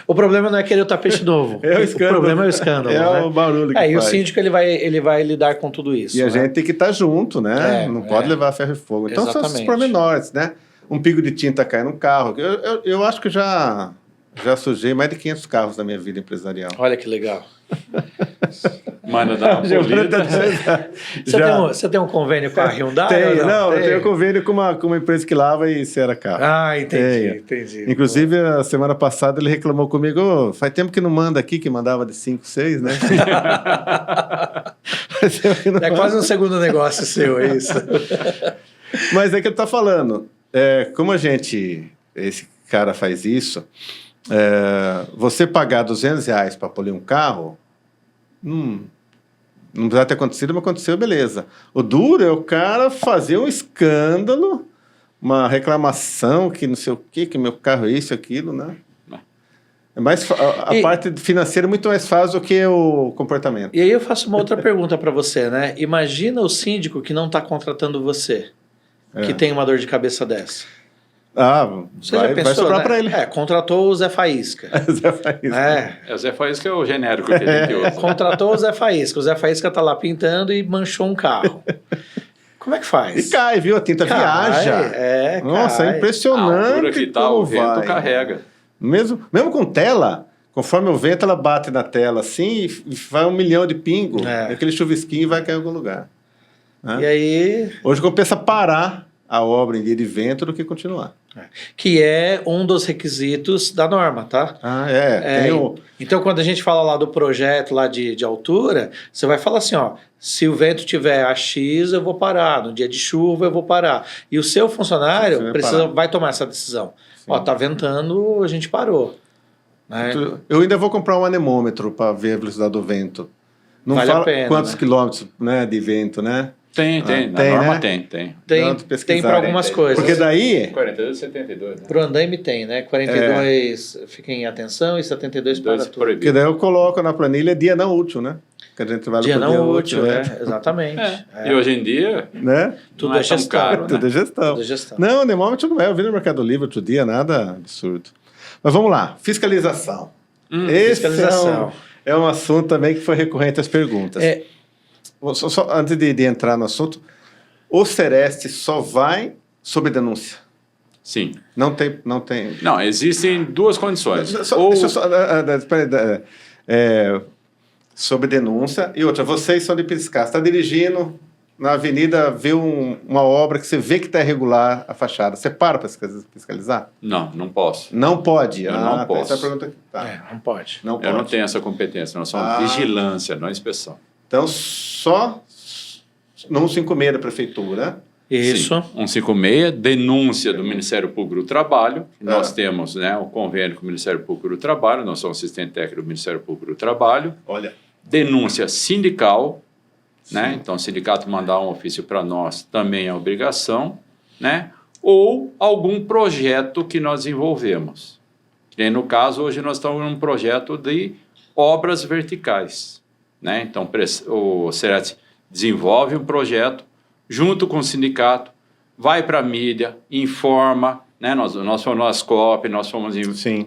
O problema não é querer o tapete novo. É o escândalo. O problema é o escândalo. É o barulho que faz. E o síndico ele vai lidar com tudo isso. E a gente tem que estar junto, né? Não pode levar ferro e fogo. Então são esses pormenores, né? Um pingo de tinta cai no carro. Eu acho que já sujei mais de 500 carros na minha vida empresarial. Olha que legal. Manda dar uma polida. Você tem um convênio com a Hyundai? Eu tenho um convênio com uma empresa que lava e cera carro. Entendi. Inclusive, a semana passada ele reclamou comigo, faz tempo que não manda aqui, que mandava de 5, 6, né? É quase um segundo negócio seu, é isso. Mas é que ele está falando, como esse cara faz isso, você pagar R$200 para polir um carro, não precisa ter acontecido, mas aconteceu, beleza. O duro é o cara fazer um escândalo, uma reclamação que não sei o que meu carro é isso, aquilo, né? A parte financeira é muito mais fácil do que o comportamento. E aí eu faço uma outra pergunta para você, né? Imagina o síndico que não está contratando você, que tem uma dor de cabeça dessa. Você já pensou, vai sobrar, né? Para ele. Contratou o Zé Faísca. Zé Faísca. O Zé Faísca é o genérico que a gente usa. Contratou o Zé Faísca. O Zé Faísca tá lá pintando e manchou um carro. Como é que faz? E cai, viu? A tinta viaja. Nossa, é impressionante. A altura que tá, o vento carrega. Mesmo com tela, conforme o vento, ela bate na tela assim e vai 1 milhão de pingo. Aquele chuvisquinho vai cair em algum lugar. E aí... Hoje compensa parar a obra em dia de vento do que continuar. Que é um dos requisitos da norma, tá? Então, quando a gente fala lá do projeto lá de altura, você vai falar assim, ó, se o vento tiver a X, eu vou parar, no dia de chuva eu vou parar. E o seu funcionário vai tomar essa decisão. Sim. Ó, tá ventando, a gente parou. Né? Eu ainda vou comprar um anemômetro para ver a velocidade do vento. Não vale fala a pena, quantos quilômetros, né, de vento, né? Tem. Na norma tem. Tem para algumas coisas. Porque daí... 42 e 72. Né? Para o andaime tem, né? 42 fica em atenção e 72 para tudo. Porque daí eu coloco na planilha dia não útil, né? Que a gente trabalha dia não útil, exatamente. E hoje em dia, né? Tudo é gestão. Caro, Tudo é gestão. Não, o anemômetro não é. Eu vi no Mercado Livre outro dia, nada absurdo. Mas vamos lá. Fiscalização. Fiscalização. É um assunto também que foi recorrente às perguntas. Só antes de entrar no assunto, o Sereste só vai sob denúncia? Sim. Não tem... Não, existem duas condições. Sob denúncia. E outra, vocês são de Piracicaba, você está dirigindo na avenida, vê uma obra que você vê que está irregular a fachada. Você para fiscalizar? Não posso. Não pode? Não posso. Essa é a pergunta aqui. Não pode. Não pode. Eu não tenho essa competência, nós somos vigilância, não inspeção. Então, só no 156 da prefeitura Isso. Sim, 156, denúncia do Ministério Público do Trabalho. Nós temos, né, o convênio com o Ministério Público do Trabalho, nós somos assistente técnico do Ministério Público do Trabalho. Olha. Denúncia sindical, né? Então, o sindicato mandar um ofício para nós também é obrigação, né? Ou algum projeto que nós envolvemos. E no caso, hoje nós estamos num projeto de obras verticais, né? Então, o Sereste desenvolve um projeto junto com o sindicato, vai para a mídia, informa, né? Nós fomos no Ascop, nós fomos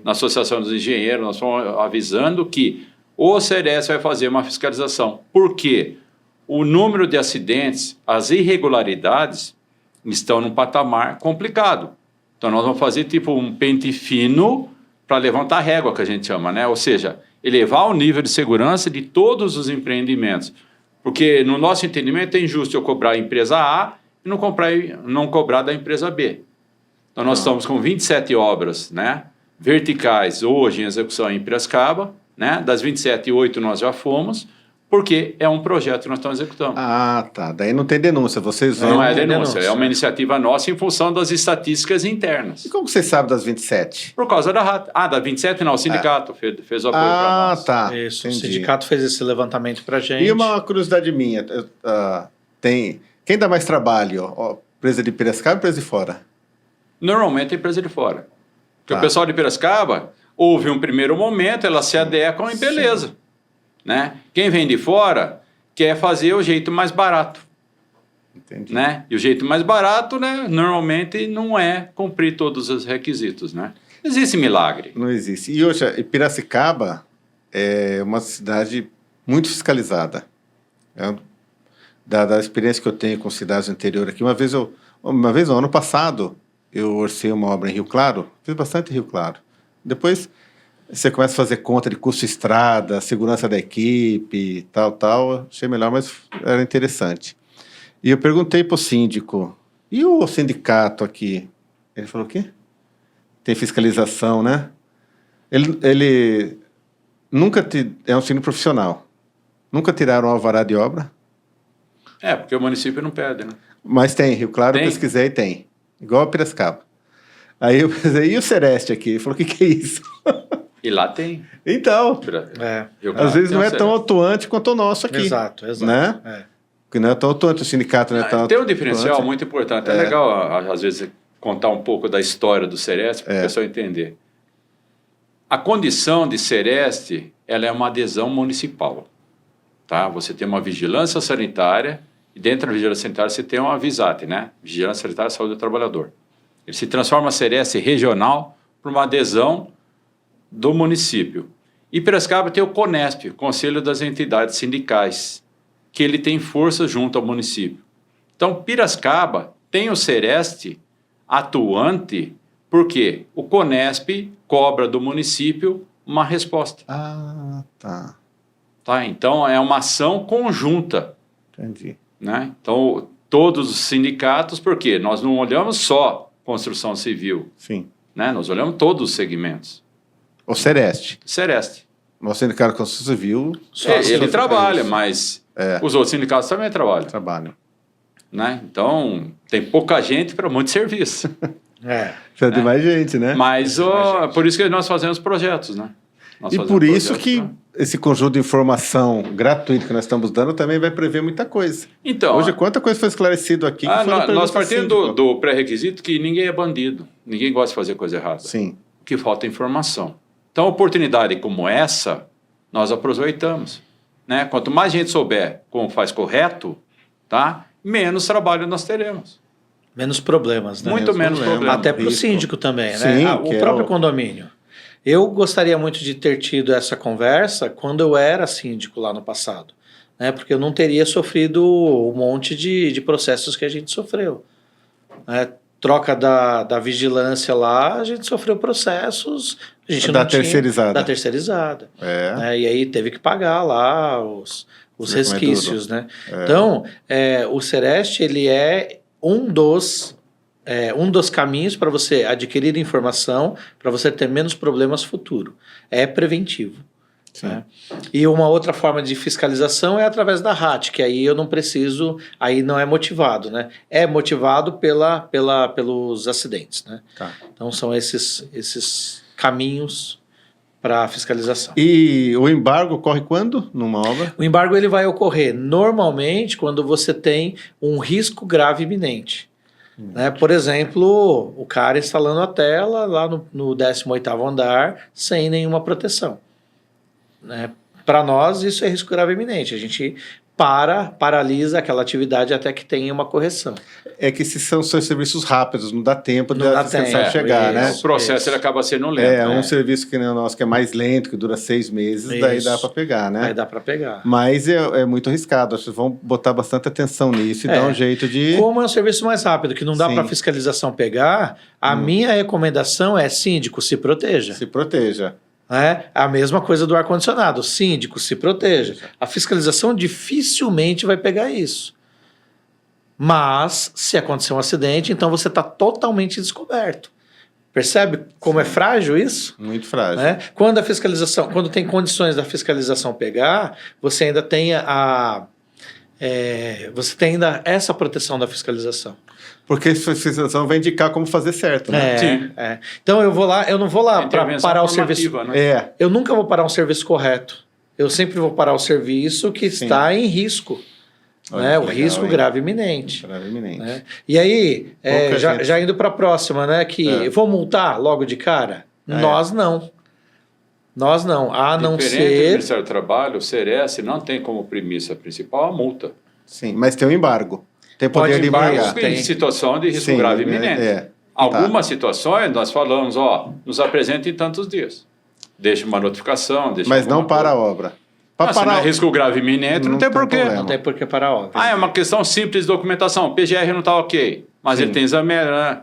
na Associação dos Engenheiros, nós fomos avisando que o Sereste vai fazer uma fiscalização. Por quê? O número de acidentes, as irregularidades estão num patamar complicado. Então, nós vamos fazer tipo um pente fino para levantar a régua, que a gente chama, né? Ou seja, elevar o nível de segurança de todos os empreendimentos. Porque, no nosso entendimento, é injusto eu cobrar a empresa A e não cobrar da empresa B. Então, nós estamos com 27 obras, né, verticais hoje em execução em Piracicaba, né? Das 27, 8 nós já fomos, porque é um projeto que nós estamos executando. Ah, tá. Daí não tem denúncia, vocês vão... Não é denúncia, é uma iniciativa nossa em função das estatísticas internas. E como você sabe das 27? Por causa da RAT. Ah, da 27 não, o sindicato fez o apoio para nós. Ah, tá. Isso, entendi. o sindicato fez esse levantamento para a gente. E uma curiosidade minha, quem dá mais trabalho? Ó, empresa de Piracicaba ou empresa de fora? Normalmente é empresa de fora. Porque o pessoal de Piracicaba houve um primeiro momento, elas se adequam e beleza. Né? Quem vem de fora quer fazer o jeito mais barato. Entendi. Né? E o jeito mais barato, né, normalmente não é cumprir todos os requisitos. Né? Não existe milagre. Não existe. E hoje, Piracicaba é uma cidade muito fiscalizada. Da experiência que eu tenho com cidades do interior aqui, ano passado, eu orcei uma obra em Rio Claro, fiz bastante em Rio Claro. Depois você começa a fazer conta de custo de estrada, segurança da equipe, tal, achei melhor, mas era interessante. E eu perguntei para o síndico, e o sindicato aqui? Ele falou o quê? Tem fiscalização, né? Ele nunca é um síndico profissional. Nunca tiraram o alvará de obra? É, porque o município não pede, né? Mas tem, Rio Claro, eu pesquisei, tem. Igual a Piracicaba. Aí eu pensei, e o Sereste aqui? Ele falou, o que é isso? E lá tem. Então, às vezes não é tão atuante quanto o nosso aqui. Exato. Né? Porque não é tão atuante, o sindicato não é tão Tem um diferencial muito importante. É legal, às vezes, contar um pouco da história do Sereste para o pessoal entender. A condição de Sereste, ela é uma adesão municipal. Tá? Você tem uma vigilância sanitária e dentro da vigilância sanitária você tem uma VISAT, né? Vigilância Sanitária e Saúde do Trabalhador. Ele se transforma a Sereste regional para uma adesão do município. E Piracicaba tem o CONESP, Conselho das Entidades Sindicais, que ele tem força junto ao município. Então, Piracicaba tem o Sereste atuante porque o CONESP cobra do município uma resposta. Ah, tá. Então, é uma ação conjunta. Entendi. Né? Então, todos os sindicatos, porque nós não olhamos só construção civil. Sim. Né? Nós olhamos todos os segmentos. O Sereste. O sindicato de construção civil... Ele trabalha, mas os outros sindicatos também trabalham. Né? Então, tem pouca gente para muito serviço. Precisa de mais gente, né? Mas por isso que nós fazemos projetos, né? E por isso que esse conjunto de informação gratuita que nós estamos dando também vai prever muita coisa. Então, hoje, quanta coisa foi esclarecido aqui? Nós partimos do pré-requisito que ninguém é bandido. Ninguém gosta de fazer coisa errada. Sim. Que falta informação. Então, oportunidade como essa, nós aproveitamos. Né? Quanto mais gente souber como faz correto, tá? Menos trabalho nós teremos. Menos problemas, né? Muito menos problemas. Até para o síndico também, Sim, né? O próprio condomínio. Eu gostaria muito de ter tido essa conversa quando eu era síndico lá no passado, né? Porque eu não teria sofrido um monte de processos que a gente sofreu. Né? Troca da vigilância lá, a gente sofreu processos... A gente da terceirizada. Da terceirizada. Né? E aí teve que pagar lá os resquícios, né? Então, o Sereste, ele é um dos caminhos para você adquirir informação, para você ter menos problemas futuro. É preventivo. Né? E uma outra forma de fiscalização é através da RAT, que aí eu não preciso, aí não é motivado, né? É motivado pelos acidentes, né? Tá. Então são esses caminhos para fiscalização. E o embargo ocorre quando numa obra? O embargo ele vai ocorrer normalmente quando você tem um risco grave iminente. Né? Por exemplo, o cara instalando a tela lá no 18º andar sem nenhuma proteção. Né? Para nós, isso é risco grave iminente. A gente paralisa aquela atividade até que tenha uma correção. É que esses são serviços rápidos, não dá tempo da fiscalização chegar, né? O processo ele acaba sendo lento. É, um serviço que nem o nosso, que é mais lento, que dura 6 meses, daí dá para pegar, né? Aí dá para pegar. Mas é muito arriscado, acho que vão botar bastante atenção nisso e dar um jeito de... Como é um serviço mais rápido, que não dá para a fiscalização pegar, a minha recomendação é, síndico, se proteja. Se proteja. É a mesma coisa do ar-condicionado. Síndico, se proteja. A fiscalização dificilmente vai pegar isso. Mas, se acontecer um acidente, então você está totalmente descoberto. Percebe como é frágil isso? Muito frágil. Né? Quando tem condições da fiscalização pegar, você ainda tem essa proteção da fiscalização. Porque a fiscalização vai indicar como fazer certo, né? Sim. Então eu não vou lá para parar o serviço. Né? Eu nunca vou parar um serviço correto. Eu sempre vou parar o serviço que está em risco. Né? O risco grave iminente. Grave iminente. Né? E aí, já indo para a próxima, né? Que vou multar logo de cara? Nós não. Nós não. A não ser... Diferente do Ministério do Trabalho, o CERES não tem como premissa principal a multa. Sim, mas tem o embargo. Tem poder de embargar. Tem situação de risco grave iminente. Algumas situações nós falamos, nos apresenta em tantos dias. Deixa uma notificação, mas não para a obra. Se não é risco grave iminente, não tem porquê. Não tem porquê parar a obra. É uma questão simples de documentação. O PGR não está ok, mas ele tem exame, né?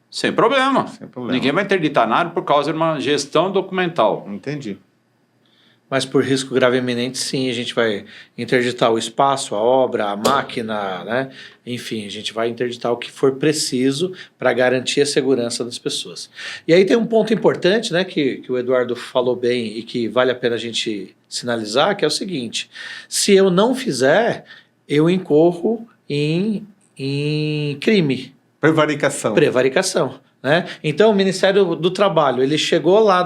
Sem problema. Ninguém vai interditar nada por causa de uma gestão documental. Entendi. Mas por risco grave iminente, sim, a gente vai interditar o espaço, a obra, a máquina, né? Enfim, a gente vai interditar o que for preciso para garantir a segurança das pessoas. E aí tem um ponto importante, né, que o Eduardo falou bem e que vale a pena a gente sinalizar, que é o seguinte: se eu não fizer, eu incorro em crime. Prevaricação. Né? Então, o Ministério do Trabalho, ele chegou lá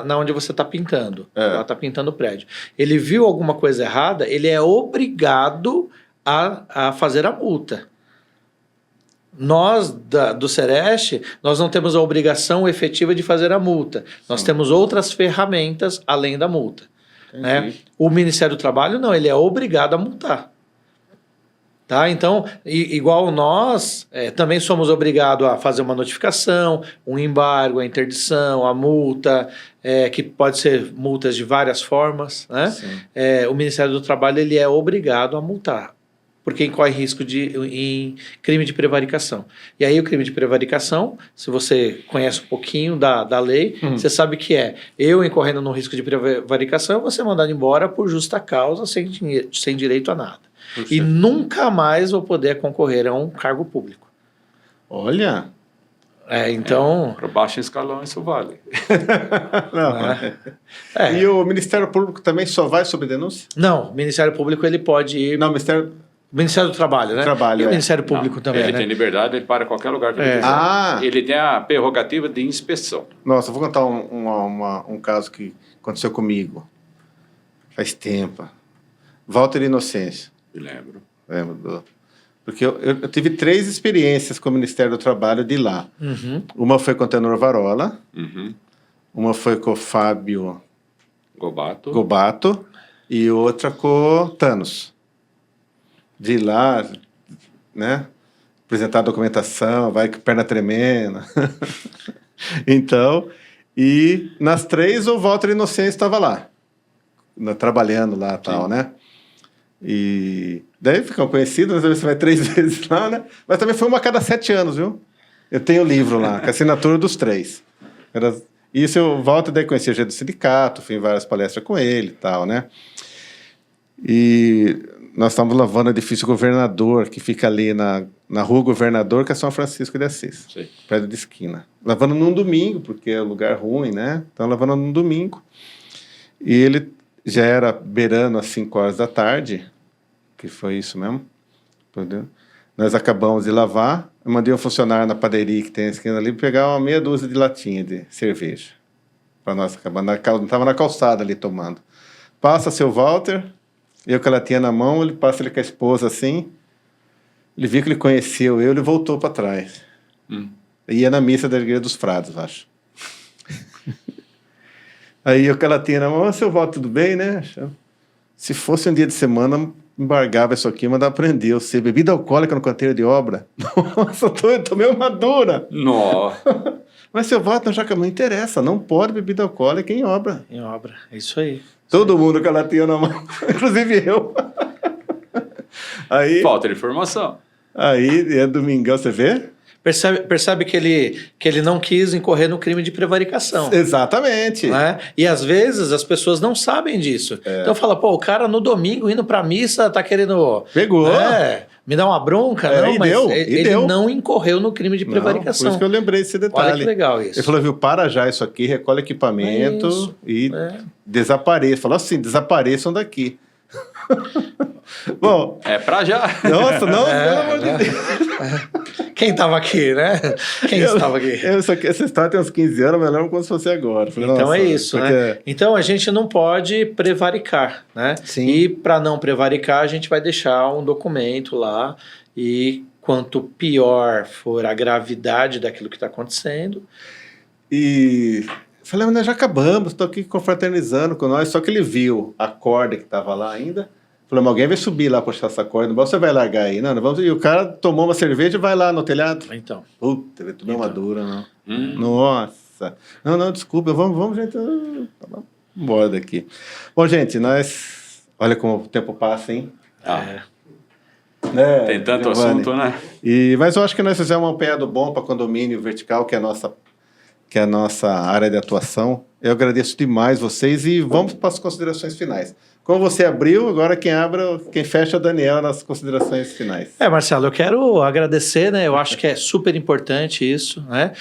na onde você está pintando, lá está pintando o prédio. Ele viu alguma coisa errada, ele é obrigado a fazer a multa. Nós, do Sereste, nós não temos a obrigação efetiva de fazer a multa. Nós temos outras ferramentas além da multa. Né? O Ministério do Trabalho, não, ele é obrigado a multar. Tá? Então, igual nós, também somos obrigados a fazer uma notificação, um embargo, a interdição, a multa, que pode ser multas de várias formas. Né? O Ministério do Trabalho ele é obrigado a multar, porque incorre risco em crime de prevaricação. E aí o crime de prevaricação, se você conhece um pouquinho da lei, você sabe que eu incorrendo no risco de prevaricação, eu vou ser mandado embora por justa causa, sem direito a nada. Puxa. E nunca mais vou poder concorrer a um cargo público. Olha! Então... Para baixo escalão isso vale. Não. E o Ministério Público também só vai sob denúncia? Não, o Ministério Público ele pode ir... Não, o Ministério do Trabalho, né? E o Ministério Público também, Ele tem liberdade, ele para qualquer lugar que ele quiser. Ele tem a prerrogativa de inspeção. Nossa, eu vou contar um caso que aconteceu comigo. Faz tempo. Walter Inocêncio. Me lembro. Porque eu tive 3 experiências com o Ministério do Trabalho de lá. Uma foi com o Tenor Varola, uma foi com o Fábio Gobato e outra com o Thanos. De lá, né? Apresentar a documentação, vai com perna tremenda. Então, e nas 3 o Walter Inocêncio estava lá, trabalhando lá e tal, né? E daí ficam conhecidos, às vezes você vai 3 vezes lá, né? Mas também foi uma a cada 7 anos, viu? Eu tenho o livro lá, com a assinatura dos 3. Isso eu volto, daí conheci a gente do sindicato, fui em várias palestras com ele e tal, né? E nós estávamos lavando o edifício Governador, que fica ali na Rua Governador, que é São Francisco de Assis, prédio de esquina. Lavando num domingo, porque é um lugar ruim, né? Então, lavando num domingo. E já era beirando às 5 horas da tarde, que foi isso mesmo, entendeu? Nós acabamos de lavar, eu mandei um funcionário na padaria que tem na esquina ali pegar uma meia dúzia de latinha de cerveja. Para nós acabar. Estava na calçada ali tomando. Passa seu Walter, eu com a latinha na mão, ele passa ele com a esposa assim, ele viu que ele conheceu eu, ele voltou para trás. Ia na missa da Igreja dos Frados, acho. Aí eu com a latinha na mão, seu Walter, tudo bem, né? Se fosse um dia de semana, embargava isso aqui, mandava prender você. Bebida alcoólica no canteiro de obra. Nossa, eu tomei uma dura. Nossa. Mas seu voto não interessa, não pode bebida alcoólica em obra. Em obra, é isso aí. Todo mundo com a latinha na mão, inclusive eu. Aí, falta de informação. Aí, é domingão, você vê? Percebe que ele não quis incorrer no crime de prevaricação. Exatamente. Né? E às vezes as pessoas não sabem disso. Então fala, pô, o cara no domingo indo pra missa tá querendo... Pegou. Me dá uma bronca, não, mas ele não incorreu no crime de prevaricação. Por isso que eu lembrei desse detalhe. Olha que legal isso. Ele falou, viu, para já isso aqui, recolhe equipamento e desapareça. Falou assim, desapareçam daqui. Bom... É pra já. Nossa, não, pelo amor de Deus. Quem estava aqui, né? Quem estava aqui? Essa história tem uns 15 anos, mas eu lembro como se fosse agora. Falei, então é isso, né? Então a gente não pode prevaricar, né? Sim. E para não prevaricar, a gente vai deixar um documento lá e quanto pior for a gravidade daquilo que está acontecendo... E falei, mas nós já acabamos, estou aqui confraternizando com nós, só que ele viu a corda que estava lá ainda. Falei, mas alguém vai subir lá, puxar essa corda, você vai largar aí. Não, vamos... E o cara tomou uma cerveja e vai lá no telhado. Então. Puta, ele tomou uma dura, não. Nossa. Não, desculpa, vamos, gente. Vamos embora daqui. Bom, gente, nós... Olha como o tempo passa, hein? Tem tanto assunto, né? Mas eu acho que nós fizemos um apanhado bom para condomínio vertical, que é a nossa área de atuação. Eu agradeço demais vocês e vamos para as considerações finais. Como você abriu, agora quem fecha é o Daniel nas considerações finais. Marcelo, eu quero agradecer, né? Eu acho que é super importante isso, né?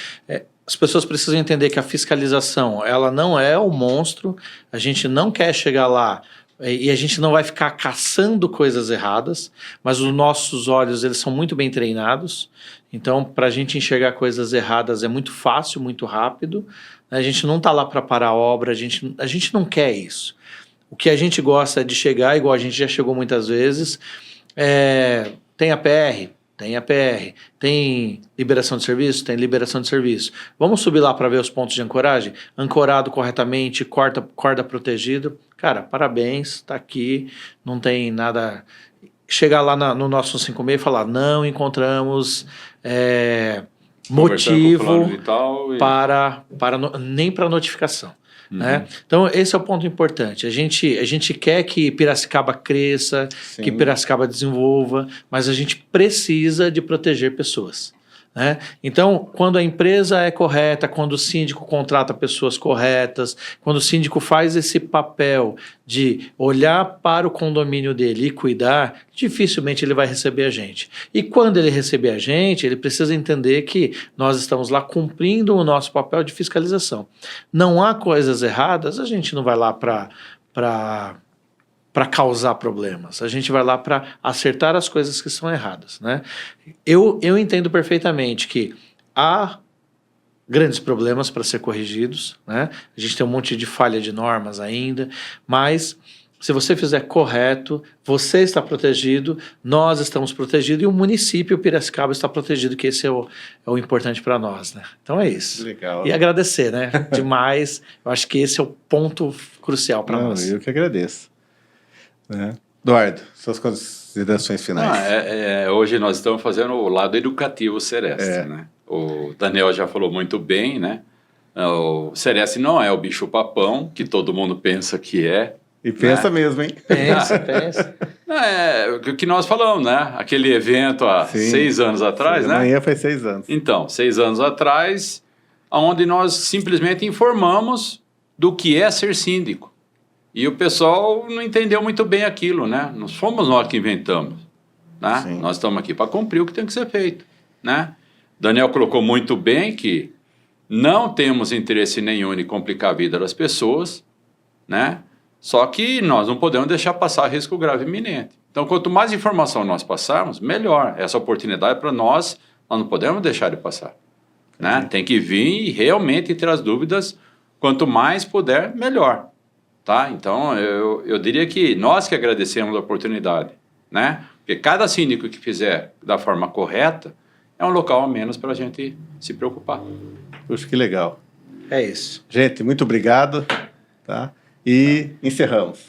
As pessoas precisam entender que a fiscalização, ela não é o monstro, a gente não quer chegar lá e a gente não vai ficar caçando coisas erradas, mas os nossos olhos, eles são muito bem treinados, então para a gente enxergar coisas erradas é muito fácil, muito rápido, né? A gente não está lá para parar a obra, a gente não quer isso. O que a gente gosta é de chegar, igual a gente já chegou muitas vezes, tem APR, tem liberação de serviço, tem liberação de serviço. Vamos subir lá para ver os pontos de ancoragem? Ancorado corretamente, corda protegida. Cara, parabéns, está aqui, não tem nada... Chegar lá no nosso 156 e falar, não encontramos motivo nem para notificação. Né? Então esse é o ponto importante. A gente quer que Piracicaba cresça, sim, que Piracicaba desenvolva, mas a gente precisa de proteger pessoas, né? Então, quando a empresa é correta, quando o síndico contrata pessoas corretas, quando o síndico faz esse papel de olhar para o condomínio dele e cuidar, dificilmente ele vai receber a gente. E quando ele receber a gente, ele precisa entender que nós estamos lá cumprindo o nosso papel de fiscalização. Não há coisas erradas, a gente não vai lá para causar problemas. A gente vai lá para acertar as coisas que são erradas, né? Eu entendo perfeitamente que há grandes problemas para ser corrigidos, né? A gente tem um monte de falha de normas ainda, mas se você fizer correto, você está protegido, nós estamos protegidos e o município Piracicaba está protegido, que esse é o importante para nós, né? Então é isso. Legal. E agradecer, né? Demais. Eu acho que esse é o ponto crucial para nós. Eu que agradeço. Eduardo, suas considerações finais. Hoje nós estamos fazendo o lado educativo Sereste, né? O Daniel já falou muito bem, né? O Sereste não é o bicho-papão, que todo mundo pensa que é. E pensa mesmo, hein? Pensa. O que nós falamos, né? Aquele evento há 6 anos atrás, né? Amanhã faz 6 anos. Então, 6 anos atrás, onde nós simplesmente informamos do que é ser síndico. E o pessoal não entendeu muito bem aquilo, né? Não fomos nós que inventamos, né? Nós estamos aqui para cumprir o que tem que ser feito, né? Daniel colocou muito bem que não temos interesse nenhum em complicar a vida das pessoas, né? Só que nós não podemos deixar passar risco grave iminente. Então, quanto mais informação nós passarmos, melhor. Essa oportunidade para nós não podemos deixar de passar. Né? Tem que vir e realmente ter as dúvidas, quanto mais puder, melhor. Tá? Então, eu diria que nós que agradecemos a oportunidade, né? Porque cada síndico que fizer da forma correta é um local a menos para a gente se preocupar. Puxa, que legal. É isso. Gente, muito obrigado. Tá? E encerramos.